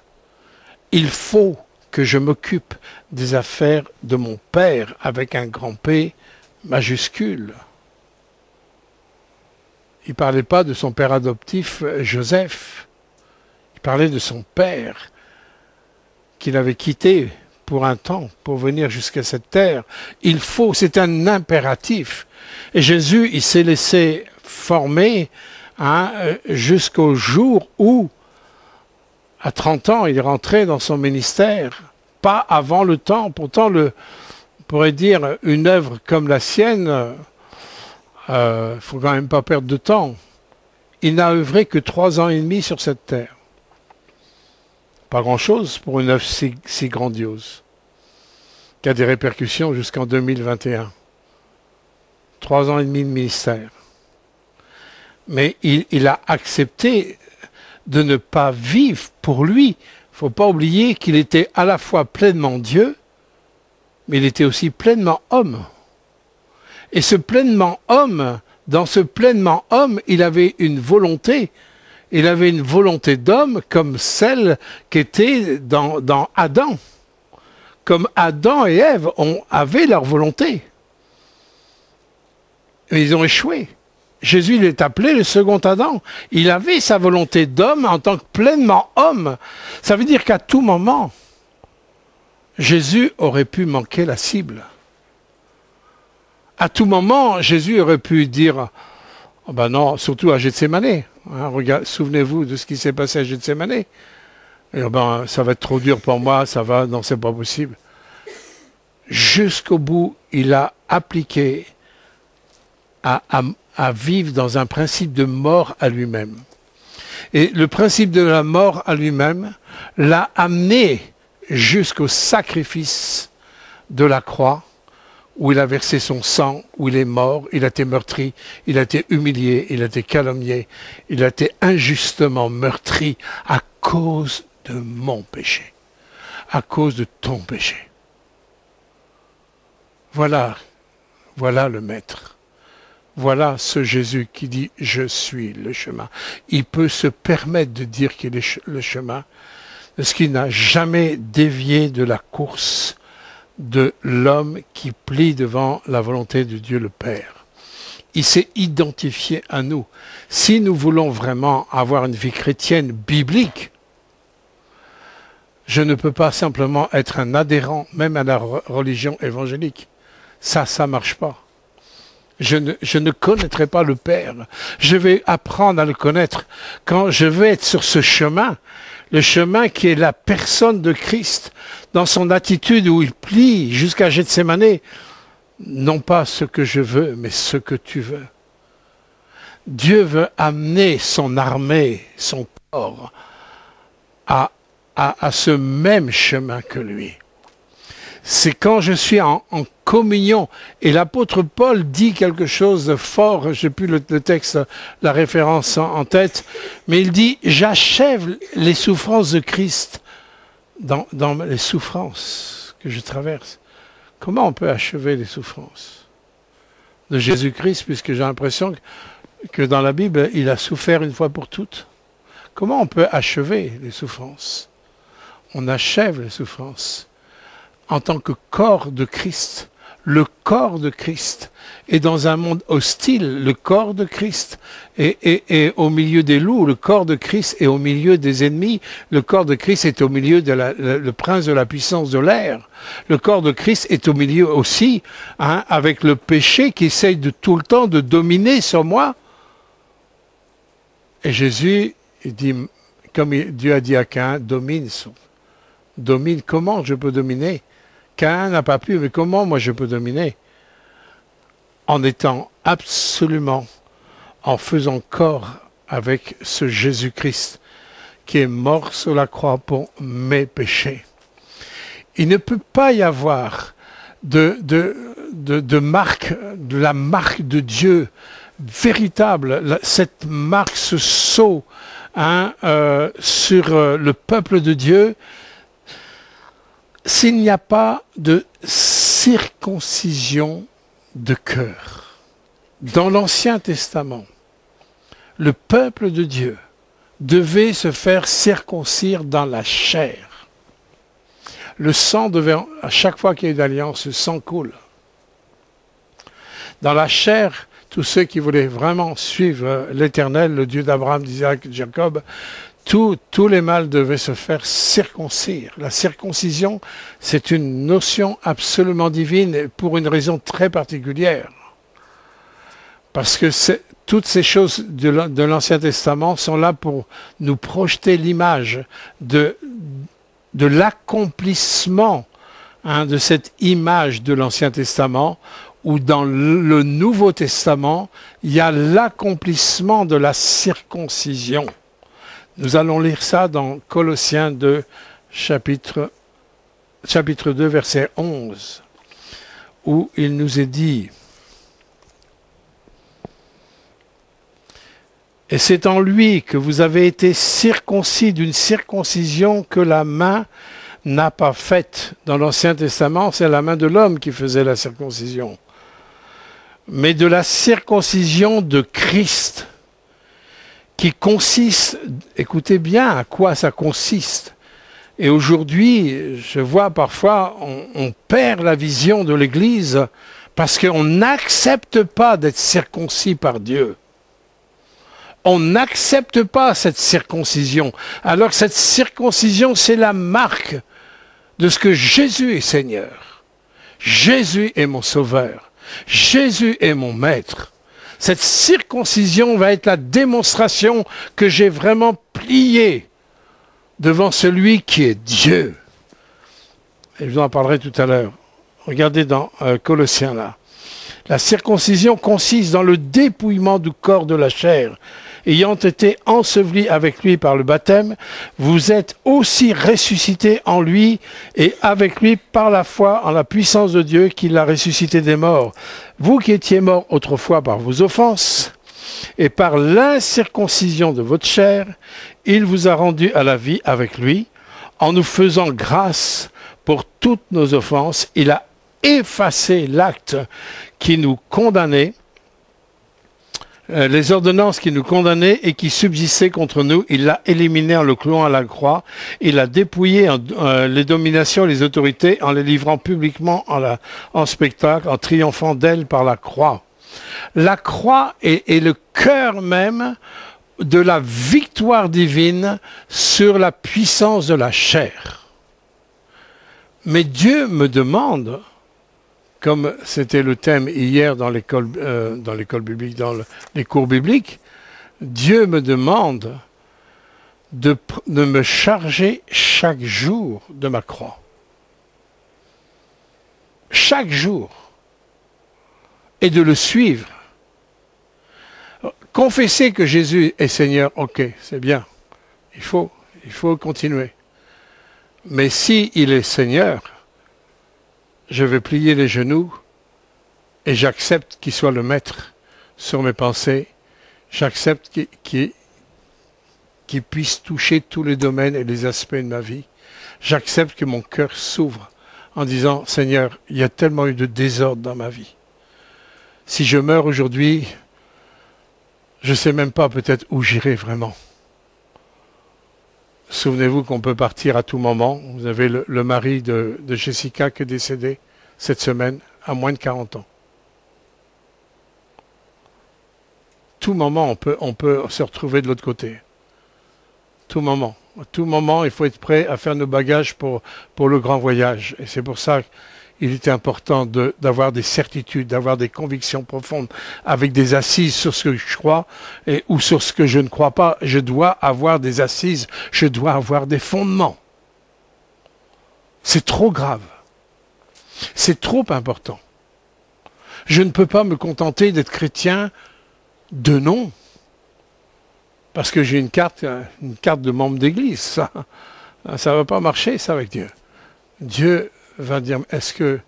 Speaker 1: il faut que je m'occupe des affaires de mon Père avec un grand P majuscule. Il ne parlait pas de son père adoptif Joseph, il parlait de son père qu'il avait quitté pour un temps, pour venir jusqu'à cette terre. Il faut, c'est un impératif. Et Jésus, il s'est laissé former jusqu'au jour où, à 30 ans, il est rentré dans son ministère, pas avant le temps. Pourtant, on pourrait dire, une œuvre comme la sienne, faut quand même pas perdre de temps. Il n'a œuvré que 3 ans et demi sur cette terre. Pas grand-chose pour une œuvre si grandiose, qui a des répercussions jusqu'en 2021. 3 ans et demi de ministère. Mais il a accepté de ne pas vivre pour lui. Il ne faut pas oublier qu'il était à la fois pleinement Dieu, mais il était aussi pleinement homme. Et ce pleinement homme, dans ce pleinement homme, il avait une volonté. Il avait une volonté d'homme comme celle qu'était dans Adam. Comme Adam et Ève avaient leur volonté. Mais ils ont échoué. Jésus, il est appelé le second Adam. Il avait sa volonté d'homme en tant que pleinement homme. Ça veut dire qu'à tout moment, Jésus aurait pu manquer la cible. À tout moment, Jésus aurait pu dire, oh ben non, surtout à Gethsémanée. Souvenez-vous de ce qui s'est passé à Gethsémanée. Et oh ben, ça va être trop dur pour moi, ça va, non, c'est pas possible. Jusqu'au bout, il a appliqué à vivre dans un principe de mort à lui-même. Et le principe de la mort à lui-même l'a amené jusqu'au sacrifice de la croix, où il a versé son sang, où il est mort, il a été meurtri, il a été humilié, il a été calomnié, il a été injustement meurtri à cause de mon péché, à cause de ton péché. Voilà le Maître. Voilà ce Jésus qui dit « Je suis le chemin ». Il peut se permettre de dire qu'il est le chemin, parce qu'il n'a jamais dévié de la course de l'homme qui plie devant la volonté de Dieu le Père. Il s'est identifié à nous. Si nous voulons vraiment avoir une vie chrétienne biblique, je ne peux pas simplement être un adhérent, même à la religion évangélique. Ça ne marche pas. Je ne connaîtrai pas le Père. Je vais apprendre à le connaître quand je vais être sur ce chemin, le chemin qui est la personne de Christ, dans son attitude où il plie jusqu'à Gethsémanée, non pas ce que je veux, mais ce que tu veux. Dieu veut amener son armée, son corps, à ce même chemin que lui. C'est quand je suis en communion. Et l'apôtre Paul dit quelque chose de fort, je n'ai plus le texte, la référence en tête, mais il dit « J'achève les souffrances de Christ dans les souffrances que je traverse. » Comment on peut achever les souffrances de Jésus-Christ, puisque j'ai l'impression que dans la Bible, il a souffert une fois pour toutes. Comment on peut achever les souffrances? On achève les souffrances en tant que corps de Christ. Le corps de Christ. Et dans un monde hostile, le corps de Christ est au milieu des loups, le corps de Christ est au milieu des ennemis, le corps de Christ est au milieu de le prince de la puissance de l'air. Le corps de Christ est au milieu aussi, hein, avec le péché qui essaye de tout le temps de dominer sur moi. Et Jésus, il dit, comme Dieu a dit à Caïn, domine. Domine, comment je peux dominer? Caïn n'a pas pu, mais comment moi je peux dominer? En étant absolument, en faisant corps avec ce Jésus-Christ qui est mort sur la croix pour mes péchés. Il ne peut pas y avoir de marque, de la marque de Dieu véritable, cette marque, ce sceau hein, sur le peuple de Dieu, s'il n'y a pas de circoncision de cœur. Dans l'Ancien Testament, le peuple de Dieu devait se faire circoncire dans la chair. Le sang devait, à chaque fois qu'il y a une alliance, le sang coule. Dans la chair, tous ceux qui voulaient vraiment suivre l'Éternel, le Dieu d'Abraham, d'Isaac, de Jacob, tous les mâles devaient se faire circoncire. La circoncision, c'est une notion absolument divine pour une raison très particulière. Parce que toutes ces choses de l'Ancien Testament sont là pour nous projeter l'image de l'accomplissement hein, de cette image de l'Ancien Testament, où dans le Nouveau Testament, il y a l'accomplissement de la circoncision. Nous allons lire ça dans Colossiens 2, chapitre 2, verset 11, où il nous est dit « Et c'est en lui que vous avez été circoncis d'une circoncision que la main n'a pas faite. » Dans l'Ancien Testament, c'est la main de l'homme qui faisait la circoncision. Mais de la circoncision de Christ, qui consiste, écoutez bien à quoi ça consiste. Et aujourd'hui, je vois parfois, on perd la vision de l'Église parce qu'on n'accepte pas d'être circoncis par Dieu. On n'accepte pas cette circoncision. Alors cette circoncision, c'est la marque de ce que Jésus est Seigneur. Jésus est mon Sauveur. Jésus est mon Maître. Cette circoncision va être la démonstration que j'ai vraiment plié devant celui qui est Dieu. Et je vous en parlerai tout à l'heure. Regardez dans Colossiens là. La circoncision consiste dans le dépouillement du corps de la chair. Ayant été ensevelis avec lui par le baptême, vous êtes aussi ressuscités en lui et avec lui par la foi en la puissance de Dieu qui l'a ressuscité des morts. Vous qui étiez morts autrefois par vos offenses et par l'incirconcision de votre chair, il vous a rendus à la vie avec lui. En nous faisant grâce pour toutes nos offenses, il a effacé l'acte qui nous condamnait, les ordonnances qui nous condamnaient et qui subsistaient contre nous, il l'a éliminé en le clouant à la croix. Il a dépouillé les dominations et les autorités en les livrant publiquement en spectacle, en triomphant d'elles par la croix. La croix est le cœur même de la victoire divine sur la puissance de la chair. Mais Dieu me demande, comme c'était le thème hier dans l'école biblique, dans les cours bibliques, Dieu me demande de me charger chaque jour de ma croix. Chaque jour. Et de le suivre. Confesser que Jésus est Seigneur, ok, c'est bien. Il faut continuer. Mais si il est Seigneur, je vais plier les genoux et j'accepte qu'il soit le maître sur mes pensées. J'accepte qu'il puisse toucher tous les domaines et les aspects de ma vie. J'accepte que mon cœur s'ouvre en disant, Seigneur, il y a tellement eu de désordre dans ma vie. Si je meurs aujourd'hui, je ne sais même pas peut-être où j'irai vraiment. Souvenez-vous qu'on peut partir à tout moment. Vous avez le mari de Jessica qui est décédé cette semaine à moins de 40 ans. tout moment, on peut se retrouver de l'autre côté. Tout moment. À tout moment, il faut être prêt à faire nos bagages pour le grand voyage. Et c'est pour ça qu'il était important d'avoir des certitudes, d'avoir des convictions profondes, avec des assises sur ce que je crois ou sur ce que je ne crois pas. Je dois avoir des assises, je dois avoir des fondements. C'est trop grave. C'est trop important. Je ne peux pas me contenter d'être chrétien de nom. Parce que j'ai une carte de membre d'église. Ça ne va pas marcher, ça, avec Dieu. Dieu va dire, est-ce que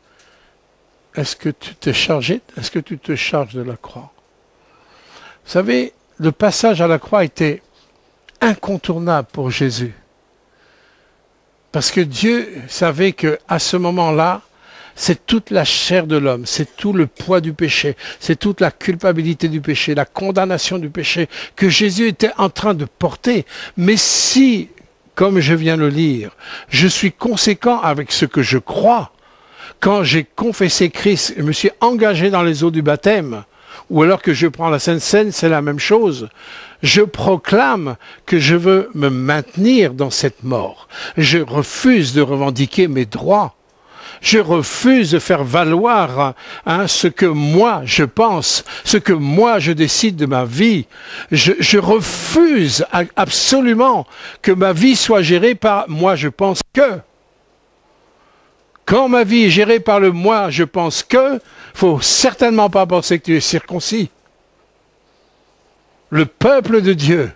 Speaker 1: tu t'es chargé? Est-ce que tu te charges de la croix? Vous savez, le passage à la croix était incontournable pour Jésus. Parce que Dieu savait qu'à ce moment-là, c'est toute la chair de l'homme, c'est tout le poids du péché, c'est toute la culpabilité du péché, la condamnation du péché que Jésus était en train de porter. Mais si, comme je viens de le lire, je suis conséquent avec ce que je crois, quand j'ai confessé Christ, je me suis engagé dans les eaux du baptême, ou alors que je prends la Sainte Seine, c'est la même chose. Je proclame que je veux me maintenir dans cette mort. Je refuse de revendiquer mes droits. Je refuse de faire valoir ce que moi je pense, ce que moi je décide de ma vie. Je refuse absolument que ma vie soit gérée par moi je pense que. Quand ma vie est gérée par le moi je pense que, faut certainement pas penser que tu es circoncis. Le peuple de Dieu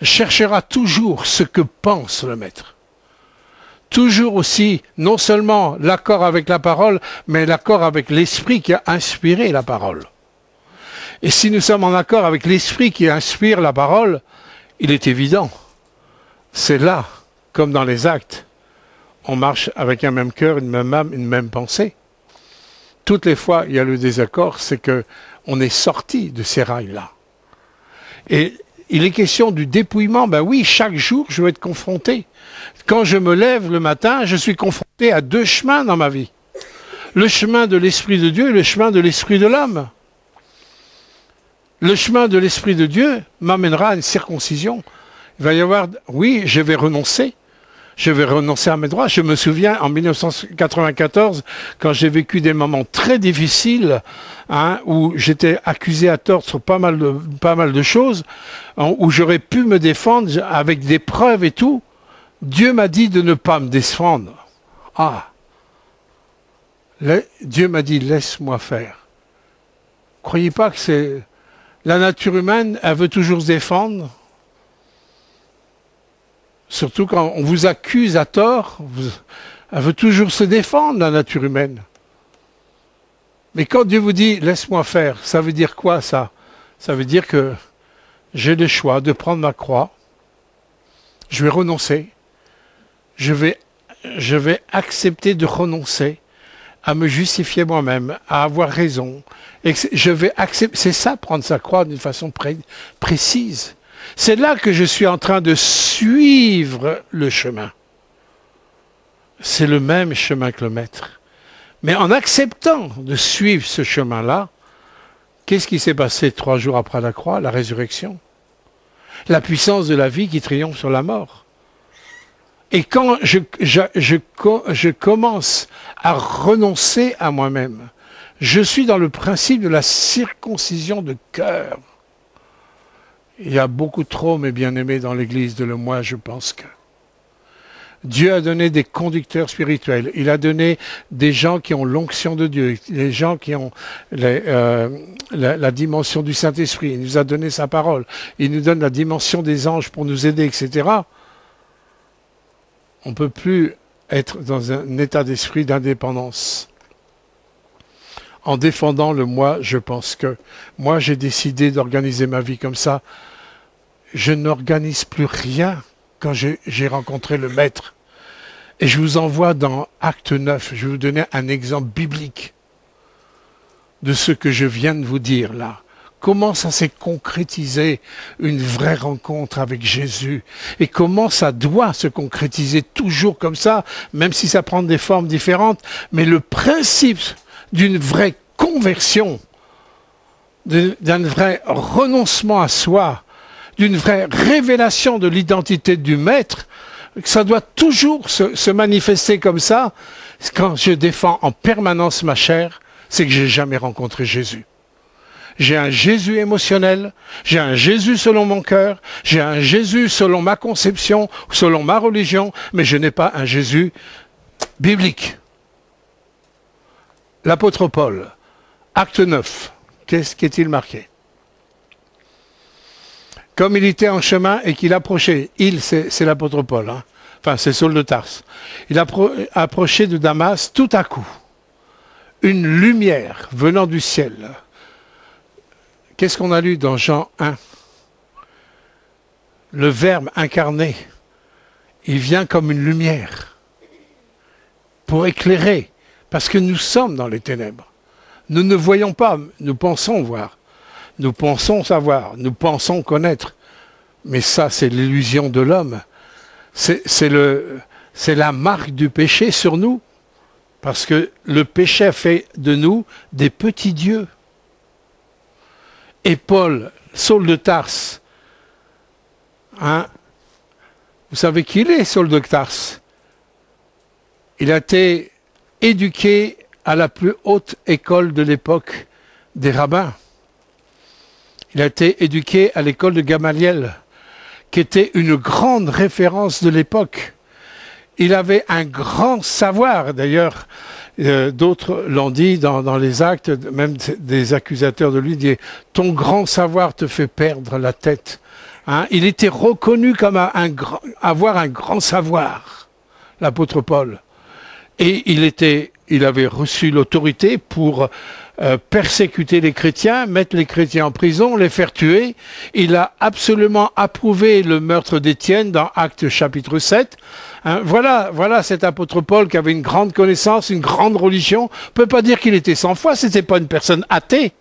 Speaker 1: cherchera toujours ce que pense le Maître. Toujours aussi, non seulement l'accord avec la parole, mais l'accord avec l'esprit qui a inspiré la parole. Et si nous sommes en accord avec l'esprit qui inspire la parole, il est évident, c'est là, comme dans les actes, on marche avec un même cœur, une même âme, une même pensée. Toutes les fois, il y a le désaccord, c'est qu'on est sorti de ces rails-là. Et il est question du dépouillement. Ben oui, chaque jour, je vais être confronté. Quand je me lève le matin, je suis confronté à deux chemins dans ma vie. Le chemin de l'Esprit de Dieu et le chemin de l'Esprit de l'homme. Le chemin de l'Esprit de Dieu m'amènera à une circoncision. Il va y avoir, oui, je vais renoncer. Je vais renoncer à mes droits. Je me souviens, en 1994, quand j'ai vécu des moments très difficiles, où j'étais accusé à tort sur pas mal de choses, où j'aurais pu me défendre avec des preuves et tout, Dieu m'a dit de ne pas me défendre. Dieu m'a dit, laisse-moi faire. Croyez pas que c'est... La nature humaine, elle veut toujours se défendre. Surtout quand on vous accuse à tort, elle veut toujours se défendre, la nature humaine. Mais quand Dieu vous dit « laisse-moi faire », ça veut dire quoi ça? Ça veut dire que j'ai le choix de prendre ma croix, je vais renoncer, je vais accepter de renoncer à me justifier moi-même, à avoir raison. Et je vais accepter, c'est ça, prendre sa croix d'une façon précise. C'est là que je suis en train de suivre le chemin. C'est le même chemin que le Maître. Mais en acceptant de suivre ce chemin-là, qu'est-ce qui s'est passé 3 jours après la croix? La résurrection. La puissance de la vie qui triomphe sur la mort. Et quand je commence à renoncer à moi-même, je suis dans le principe de la circoncision de cœur. Il y a beaucoup trop, mes bien-aimés, dans l'Église de le moi, je pense que. Dieu a donné des conducteurs spirituels. Il a donné des gens qui ont l'onction de Dieu, des gens qui ont la dimension du Saint-Esprit. Il nous a donné sa parole. Il nous donne la dimension des anges pour nous aider, etc. On ne peut plus être dans un état d'esprit d'indépendance. En défendant le moi, je pense que moi, j'ai décidé d'organiser ma vie comme ça. Je n'organise plus rien quand j'ai rencontré le Maître. Et je vous envoie dans Acte 9, je vais vous donner un exemple biblique de ce que je viens de vous dire là. Comment ça s'est concrétisé, une vraie rencontre avec Jésus. Et comment ça doit se concrétiser toujours comme ça, même si ça prend des formes différentes. Mais le principe d'une vraie conversion, d'un vrai renoncement à soi, d'une vraie révélation de l'identité du Maître, ça doit toujours se manifester comme ça. Quand je défends en permanence ma chair, c'est que j'ai jamais rencontré Jésus. J'ai un Jésus émotionnel, j'ai un Jésus selon mon cœur, j'ai un Jésus selon ma conception, selon ma religion, mais je n'ai pas un Jésus biblique. L'apôtre Paul, acte 9, qu'est-ce qu'est-il marqué? Comme il était en chemin et qu'il approchait, c'est l'apôtre Paul, hein. Enfin c'est Saul de Tarse, il approchait de Damas tout à coup, une lumière venant du ciel. Qu'est-ce qu'on a lu dans Jean 1? Le Verbe incarné, il vient comme une lumière pour éclairer, parce que nous sommes dans les ténèbres. Nous ne voyons pas, nous pensons voir, nous pensons savoir, nous pensons connaître. Mais ça, c'est l'illusion de l'homme. C'est la marque du péché sur nous, parce que le péché fait de nous des petits dieux. Et Paul, Saul de Tarse, hein, vous savez qui il est, Saul de Tarse? Il a été éduqué à la plus haute école de l'époque des rabbins. Il a été éduqué à l'école de Gamaliel, qui était une grande référence de l'époque. Il avait un grand savoir, d'ailleurs, d'autres l'ont dit dans les actes, même des accusateurs de lui, disaient « Ton grand savoir te fait perdre la tête. Hein » Il était reconnu comme avoir un grand savoir, l'apôtre Paul. Et il avait reçu l'autorité pour persécuter les chrétiens, mettre les chrétiens en prison, les faire tuer. Il a absolument approuvé le meurtre d'Étienne dans Actes chapitre 7. Hein, voilà cet apôtre Paul qui avait une grande connaissance, une grande religion. On ne peut pas dire qu'il était sans foi, c'était pas une personne athée.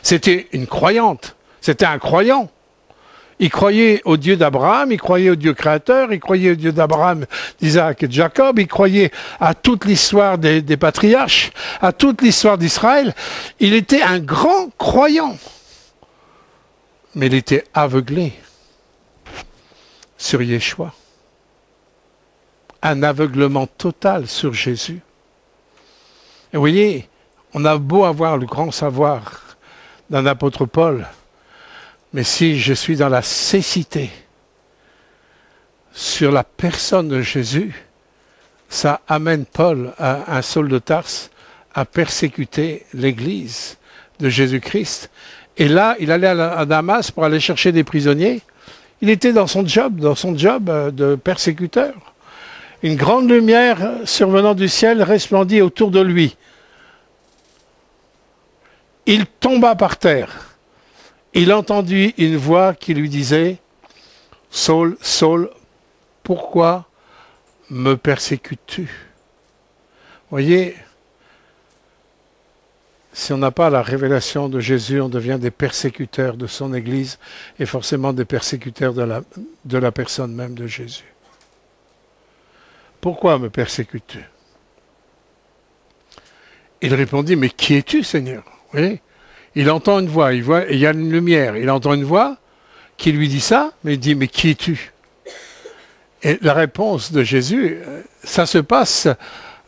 Speaker 1: C'était une croyante, c'était un croyant. Il croyait au Dieu d'Abraham, il croyait au Dieu créateur, il croyait au Dieu d'Abraham, d'Isaac et de Jacob, il croyait à toute l'histoire des patriarches, à toute l'histoire d'Israël. Il était un grand croyant. Mais il était aveuglé sur Yeshua. Un aveuglement total sur Jésus. Et vous voyez, on a beau avoir le grand savoir d'un apôtre Paul, mais si je suis dans la cécité sur la personne de Jésus, ça amène Paul, un Saul de Tarse, à persécuter l'Église de Jésus-Christ. Et là, il allait à Damas pour aller chercher des prisonniers. Il était dans son job de persécuteur. Une grande lumière survenant du ciel resplendit autour de lui. Il tomba par terre. Il entendit une voix qui lui disait « Saul, Saul, pourquoi me persécutes-tu » Voyez, si on n'a pas la révélation de Jésus, on devient des persécuteurs de son Église et forcément des persécuteurs de la personne même de Jésus. Pourquoi me persécutes-tu? Il répondit « Mais qui es-tu, Seigneur ?» Vous voyez ? Il entend une voix, il y a une lumière, il entend une voix qui lui dit ça, mais il dit « Mais qui es-tu » Et la réponse de Jésus, ça se passe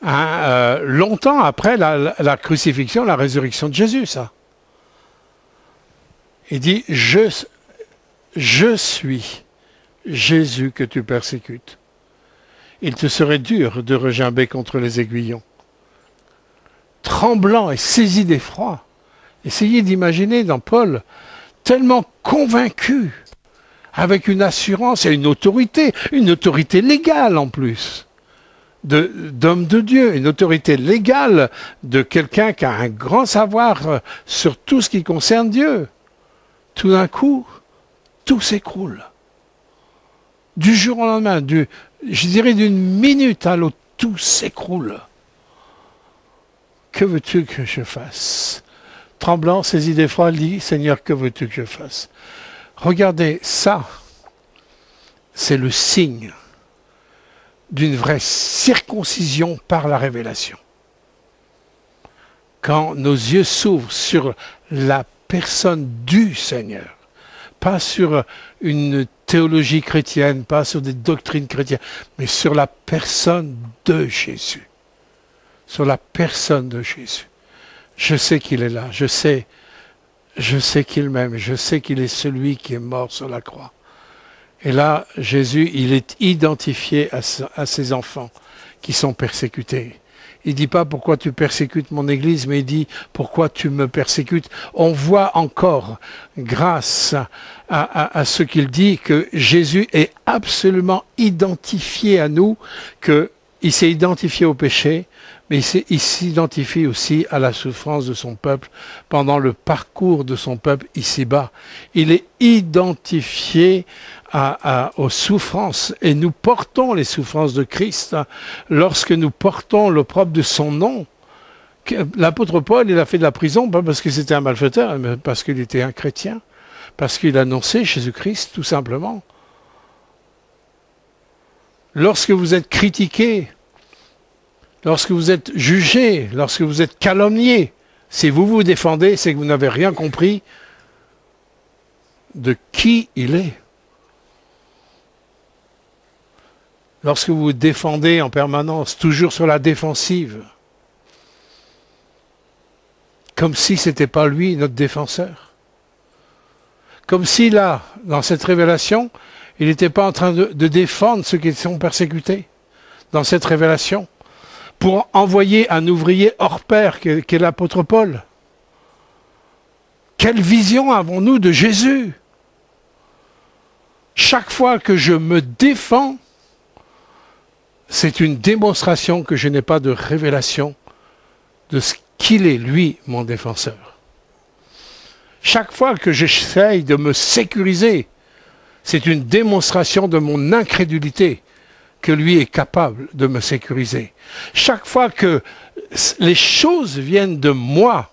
Speaker 1: longtemps après la crucifixion, la résurrection de Jésus, ça. Il dit « Je suis Jésus que tu persécutes. Il te serait dur de regimber contre les aiguillons. » Tremblant et saisi d'effroi, essayez d'imaginer dans Paul, tellement convaincu, avec une assurance et une autorité légale en plus, d'homme de Dieu, une autorité légale de quelqu'un qui a un grand savoir sur tout ce qui concerne Dieu. Tout d'un coup, tout s'écroule. Du jour au lendemain, je dirais d'une minute à l'autre, tout s'écroule. Que veux-tu que je fasse? Tremblant, saisi d'effroi, dit, Seigneur, que veux-tu que je fasse? Regardez, ça, c'est le signe d'une vraie circoncision par la révélation. Quand nos yeux s'ouvrent sur la personne du Seigneur. Pas sur une théologie chrétienne, pas sur des doctrines chrétiennes, mais sur la personne de Jésus. Sur la personne de Jésus. Je sais qu'il est là, je sais qu'il m'aime, je sais qu'il est celui qui est mort sur la croix. Et là, Jésus, il est identifié à ses enfants qui sont persécutés. Il ne dit pas pourquoi tu persécutes mon Église, mais il dit pourquoi tu me persécutes. On voit encore, grâce à ce qu'il dit, que Jésus est absolument identifié à nous, qu'il s'est identifié au péché, mais il s'identifie aussi à la souffrance de son peuple pendant le parcours de son peuple ici-bas. Il est identifié aux souffrances, et nous portons les souffrances de Christ lorsque nous portons l'opprobre de son nom. L'apôtre Paul, il a fait de la prison, pas parce que c'était un malfaiteur, mais parce qu'il était un chrétien, parce qu'il annonçait Jésus-Christ, tout simplement. Lorsque vous êtes critiqué, lorsque vous êtes jugé, lorsque vous êtes calomnié, si vous vous défendez, c'est que vous n'avez rien compris de qui il est. Lorsque vous vous défendez en permanence, toujours sur la défensive, comme si ce n'était pas lui, notre défenseur. Comme si là, dans cette révélation, il n'était pas en train de défendre ceux qui sont persécutés, dans cette révélation, pour envoyer un ouvrier hors pair qu'est l'apôtre Paul. Quelle vision avons-nous de Jésus? Chaque fois que je me défends, c'est une démonstration que je n'ai pas de révélation de ce qu'il est, lui, mon défenseur. Chaque fois que j'essaye de me sécuriser, c'est une démonstration de mon incrédulité que lui est capable de me sécuriser. Chaque fois que les choses viennent de moi,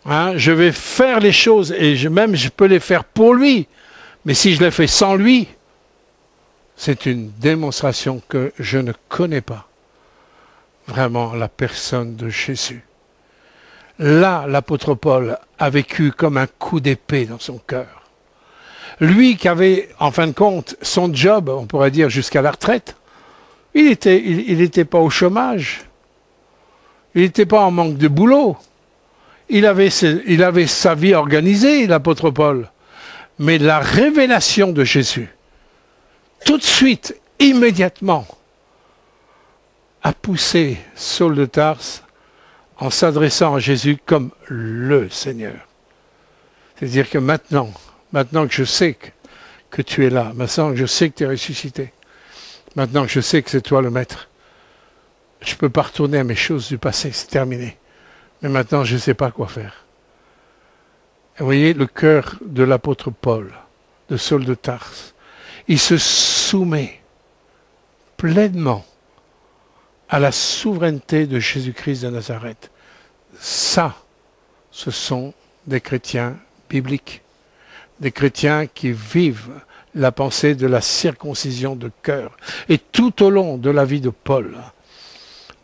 Speaker 1: je vais faire les choses et je peux les faire pour lui, mais si je les fais sans lui, c'est une démonstration que je ne connais pas vraiment la personne de Jésus. Là, l'apôtre Paul a vécu comme un coup d'épée dans son cœur. Lui qui avait, en fin de compte, son job, on pourrait dire jusqu'à la retraite, il n'était pas au chômage, il n'était pas en manque de boulot, il avait sa vie organisée, l'apôtre Paul. Mais la révélation de Jésus, tout de suite, immédiatement, a poussé Saul de Tarse en s'adressant à Jésus comme le Seigneur. C'est-à-dire que maintenant que je sais que tu es là, maintenant que je sais que tu es ressuscité, maintenant que je sais que c'est toi le Maître, je ne peux pas retourner à mes choses du passé, c'est terminé. Mais maintenant, je ne sais pas quoi faire. Et vous voyez le cœur de l'apôtre Paul, de Saul de Tarse. Il se soumet pleinement à la souveraineté de Jésus-Christ de Nazareth. Ça, ce sont des chrétiens bibliques, des chrétiens qui vivent la pensée de la circoncision de cœur. Et tout au long de la vie de Paul,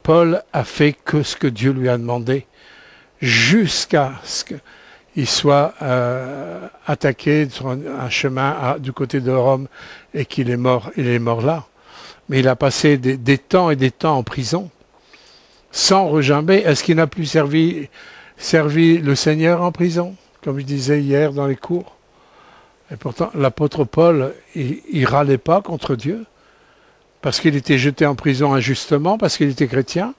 Speaker 1: Paul a fait que ce que Dieu lui a demandé, jusqu'à ce qu'il soit attaqué sur un chemin du côté de Rome et qu'il est mort. Il est mort là. Mais il a passé des temps et des temps en prison, sans regimber. Est-ce qu'il n'a plus servi le Seigneur en prison, comme je disais hier dans les cours? Et pourtant, l'apôtre Paul, il râlait pas contre Dieu, parce qu'il était jeté en prison injustement, parce qu'il était chrétien.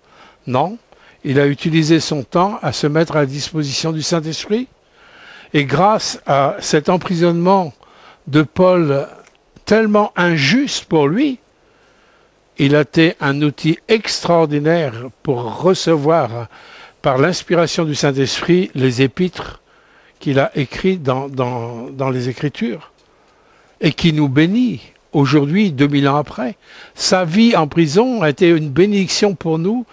Speaker 1: Non, il a utilisé son temps à se mettre à la disposition du Saint-Esprit. Et grâce à cet emprisonnement de Paul tellement injuste pour lui, il a été un outil extraordinaire pour recevoir, par l'inspiration du Saint-Esprit, les épîtres qu'il a écrites dans les Écritures et qui nous bénit aujourd'hui, 2000 ans après. Sa vie en prison a été une bénédiction pour nous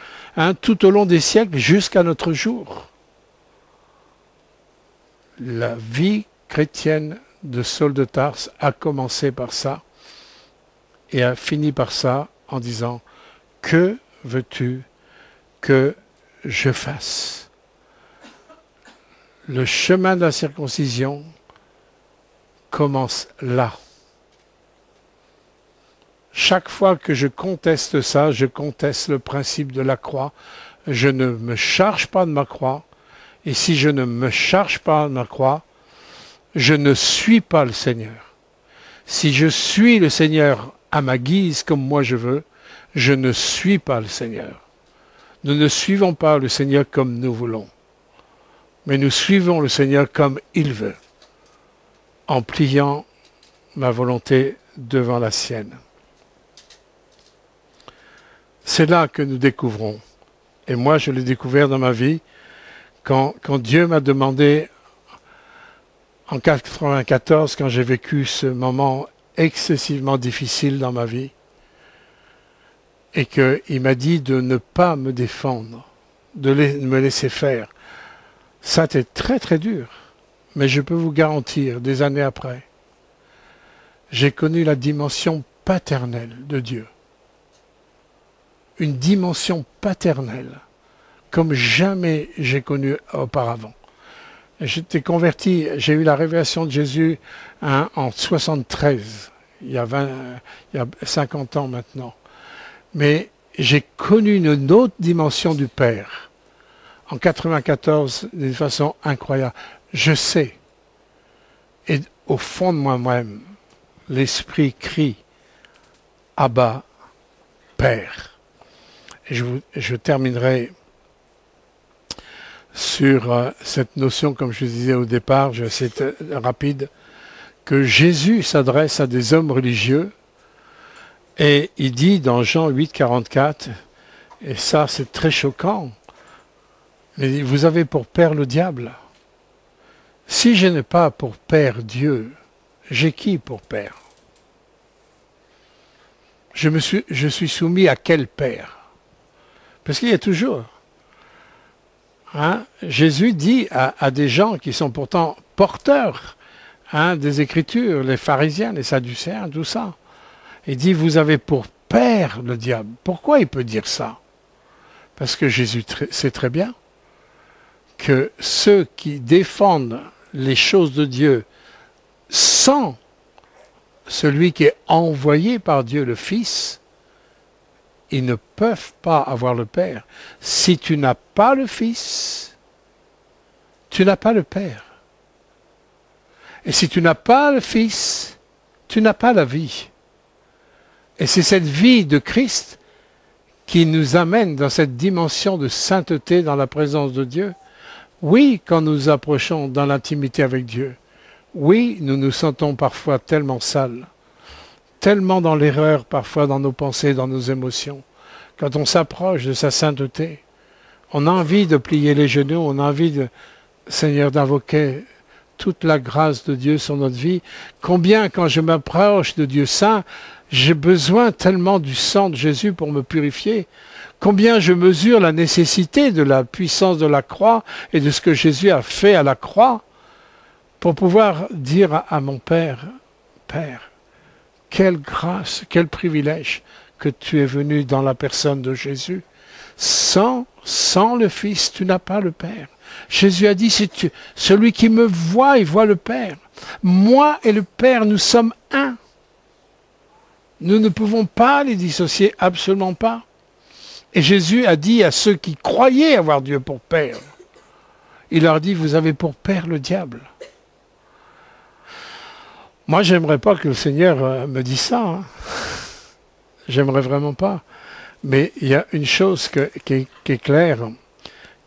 Speaker 1: tout au long des siècles jusqu'à notre jour. La vie chrétienne de Saul de Tarse a commencé par ça et a fini par ça en disant « Que veux-tu que je fasse ?» Le chemin de la circoncision commence là. Chaque fois que je conteste ça, je conteste le principe de la croix. Je ne me charge pas de ma croix. Et si je ne me charge pas de ma croix, je ne suis pas le Seigneur. Si je suis le Seigneur à ma guise, comme moi je veux, je ne suis pas le Seigneur. Nous ne suivons pas le Seigneur comme nous voulons, mais nous suivons le Seigneur comme il veut, en pliant ma volonté devant la sienne. C'est là que nous découvrons. Et moi, je l'ai découvert dans ma vie quand Dieu m'a demandé, en 1994, quand j'ai vécu ce moment excessivement difficile dans ma vie, et qu'il m'a dit de ne pas me défendre, de me laisser faire. Ça a été très très dur, mais je peux vous garantir, des années après, j'ai connu la dimension paternelle de Dieu. Une dimension paternelle, comme jamais j'ai connu auparavant. J'étais converti, j'ai eu la révélation de Jésus en 1973, il y a 50 ans maintenant. Mais j'ai connu une autre dimension du Père, en 1994, d'une façon incroyable. Je sais, et au fond de moi-même, l'Esprit crie « Abba, Père ». Et je terminerai sur cette notion, comme je disais au départ, je vais essayer rapide, que Jésus s'adresse à des hommes religieux et il dit dans Jean 8, 44, et ça c'est très choquant, il dit, vous avez pour père le diable. Si je n'ai pas pour père Dieu, j'ai qui pour père? Je suis soumis à quel père? Parce qu'il y a toujours. Jésus dit à des gens qui sont pourtant porteurs des Écritures, les pharisiens, les sadducéens, tout ça. Il dit, vous avez pour père le diable. Pourquoi il peut dire ça? Parce que Jésus sait très bien que ceux qui défendent les choses de Dieu sans celui qui est envoyé par Dieu, le Fils, ils ne peuvent pas avoir le Père. Si tu n'as pas le Fils, tu n'as pas le Père. Et si tu n'as pas le Fils, tu n'as pas la vie. Et c'est cette vie de Christ qui nous amène dans cette dimension de sainteté dans la présence de Dieu. Oui, quand nous approchons dans l'intimité avec Dieu, oui, nous nous sentons parfois tellement sales, tellement dans l'erreur parfois dans nos pensées, dans nos émotions. Quand on s'approche de sa sainteté, on a envie de plier les genoux, on a envie, Seigneur, d'invoquer toute la grâce de Dieu sur notre vie. Combien, quand je m'approche de Dieu saint, j'ai besoin tellement du sang de Jésus pour me purifier. Combien je mesure la nécessité de la puissance de la croix et de ce que Jésus a fait à la croix pour pouvoir dire à mon Père, Père, quelle grâce, quel privilège que tu es venu dans la personne de Jésus. Sans le Fils, tu n'as pas le Père. Jésus a dit, celui qui me voit, il voit le Père. Moi et le Père, nous sommes un. Nous ne pouvons pas les dissocier, absolument pas. Et Jésus a dit à ceux qui croyaient avoir Dieu pour Père, il leur dit, vous avez pour Père le diable. Moi, j'aimerais pas que le Seigneur me dise ça. J'aimerais vraiment pas. Mais il y a une chose qui est claire.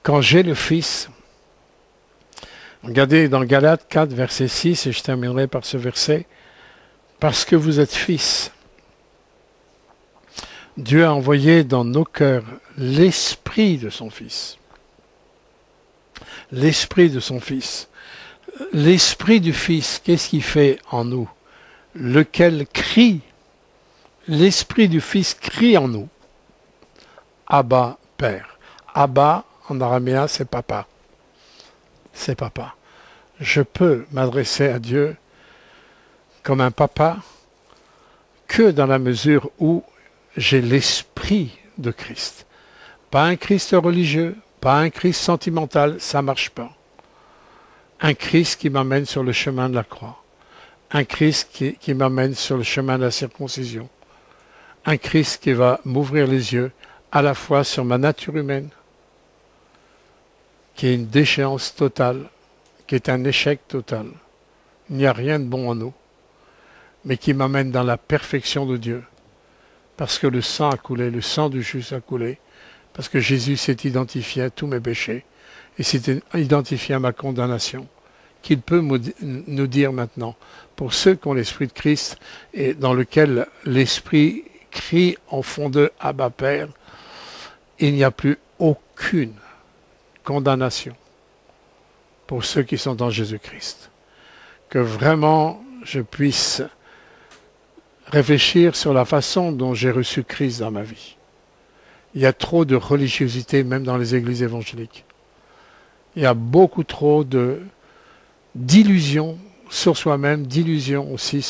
Speaker 1: Quand j'ai le Fils, regardez dans Galates 4, verset 6, et je terminerai par ce verset, parce que vous êtes fils, Dieu a envoyé dans nos cœurs l'esprit de son Fils. L'esprit de son Fils. L'esprit du Fils, qu'est-ce qu'il fait en nous? Lequel crie. L'esprit du Fils crie en nous. Abba, Père. Abba, en araméen, c'est papa. C'est papa. Je peux m'adresser à Dieu comme un papa que dans la mesure où j'ai l'esprit de Christ. Pas un Christ religieux, pas un Christ sentimental, ça ne marche pas. Un Christ qui m'amène sur le chemin de la croix. Un Christ qui m'amène sur le chemin de la circoncision. Un Christ qui va m'ouvrir les yeux à la fois sur ma nature humaine, qui est une déchéance totale, qui est un échec total. Il n'y a rien de bon en nous, mais qui m'amène dans la perfection de Dieu. Parce que le sang a coulé, le sang du juste a coulé, parce que Jésus s'est identifié à tous mes péchés, et s'est identifié à ma condamnation, qu'il peut nous dire maintenant, pour ceux qui ont l'Esprit de Christ, et dans lequel l'Esprit crie en fond d'eux, Abba Père, il n'y a plus aucune condamnation pour ceux qui sont en Jésus-Christ. Que vraiment je puisse réfléchir sur la façon dont j'ai reçu Christ dans ma vie. Il y a trop de religiosité, même dans les églises évangéliques. Il y a beaucoup trop d'illusions sur soi-même, d'illusions aussi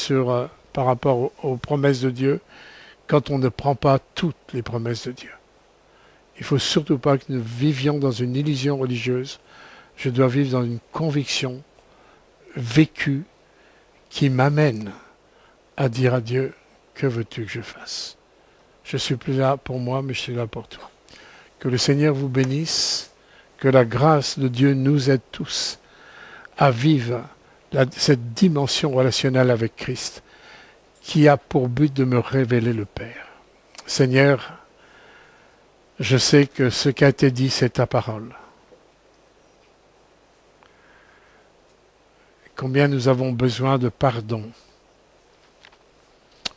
Speaker 1: par rapport aux promesses de Dieu, quand on ne prend pas toutes les promesses de Dieu. Il ne faut surtout pas que nous vivions dans une illusion religieuse. Je dois vivre dans une conviction vécue qui m'amène à dire à Dieu, que veux-tu que je fasse? Je ne suis plus là pour moi, mais je suis là pour toi. Que le Seigneur vous bénisse, que la grâce de Dieu nous aide tous à vivre cette dimension relationnelle avec Christ, qui a pour but de me révéler le Père. Seigneur, je sais que ce qui a été dit, c'est ta parole. Combien nous avons besoin de pardon.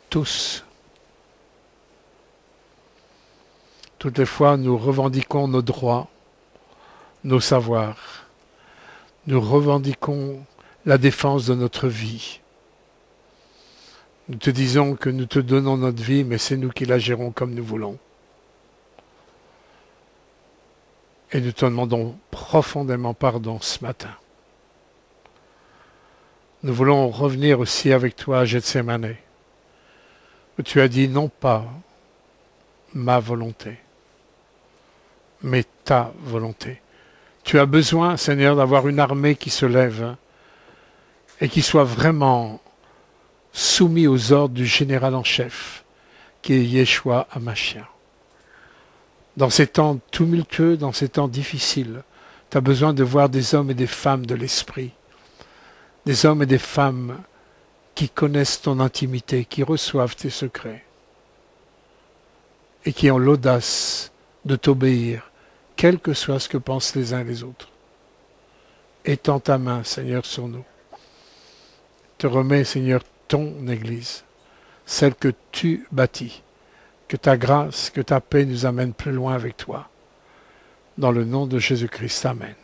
Speaker 1: Tous. Toutes les fois, nous revendiquons nos droits, nos savoirs. Nous revendiquons la défense de notre vie. Nous te disons que nous te donnons notre vie, mais c'est nous qui la gérons comme nous voulons. Et nous te demandons profondément pardon ce matin. Nous voulons revenir aussi avec toi à Gethsémane, où tu as dit non pas ma volonté, mais ta volonté. Tu as besoin, Seigneur, d'avoir une armée qui se lève et qui soit vraiment soumis aux ordres du général en chef, qui est Yeshua HaMashiach. Dans ces temps tumultueux, dans ces temps difficiles, tu as besoin de voir des hommes et des femmes de l'esprit, des hommes et des femmes qui connaissent ton intimité, qui reçoivent tes secrets et qui ont l'audace de t'obéir, quel que soit ce que pensent les uns et les autres. Étends ta main, Seigneur, sur nous. Te remets, Seigneur, ton Église, celle que tu bâtis. Que ta grâce, que ta paix nous amène plus loin avec toi. Dans le nom de Jésus-Christ, Amen.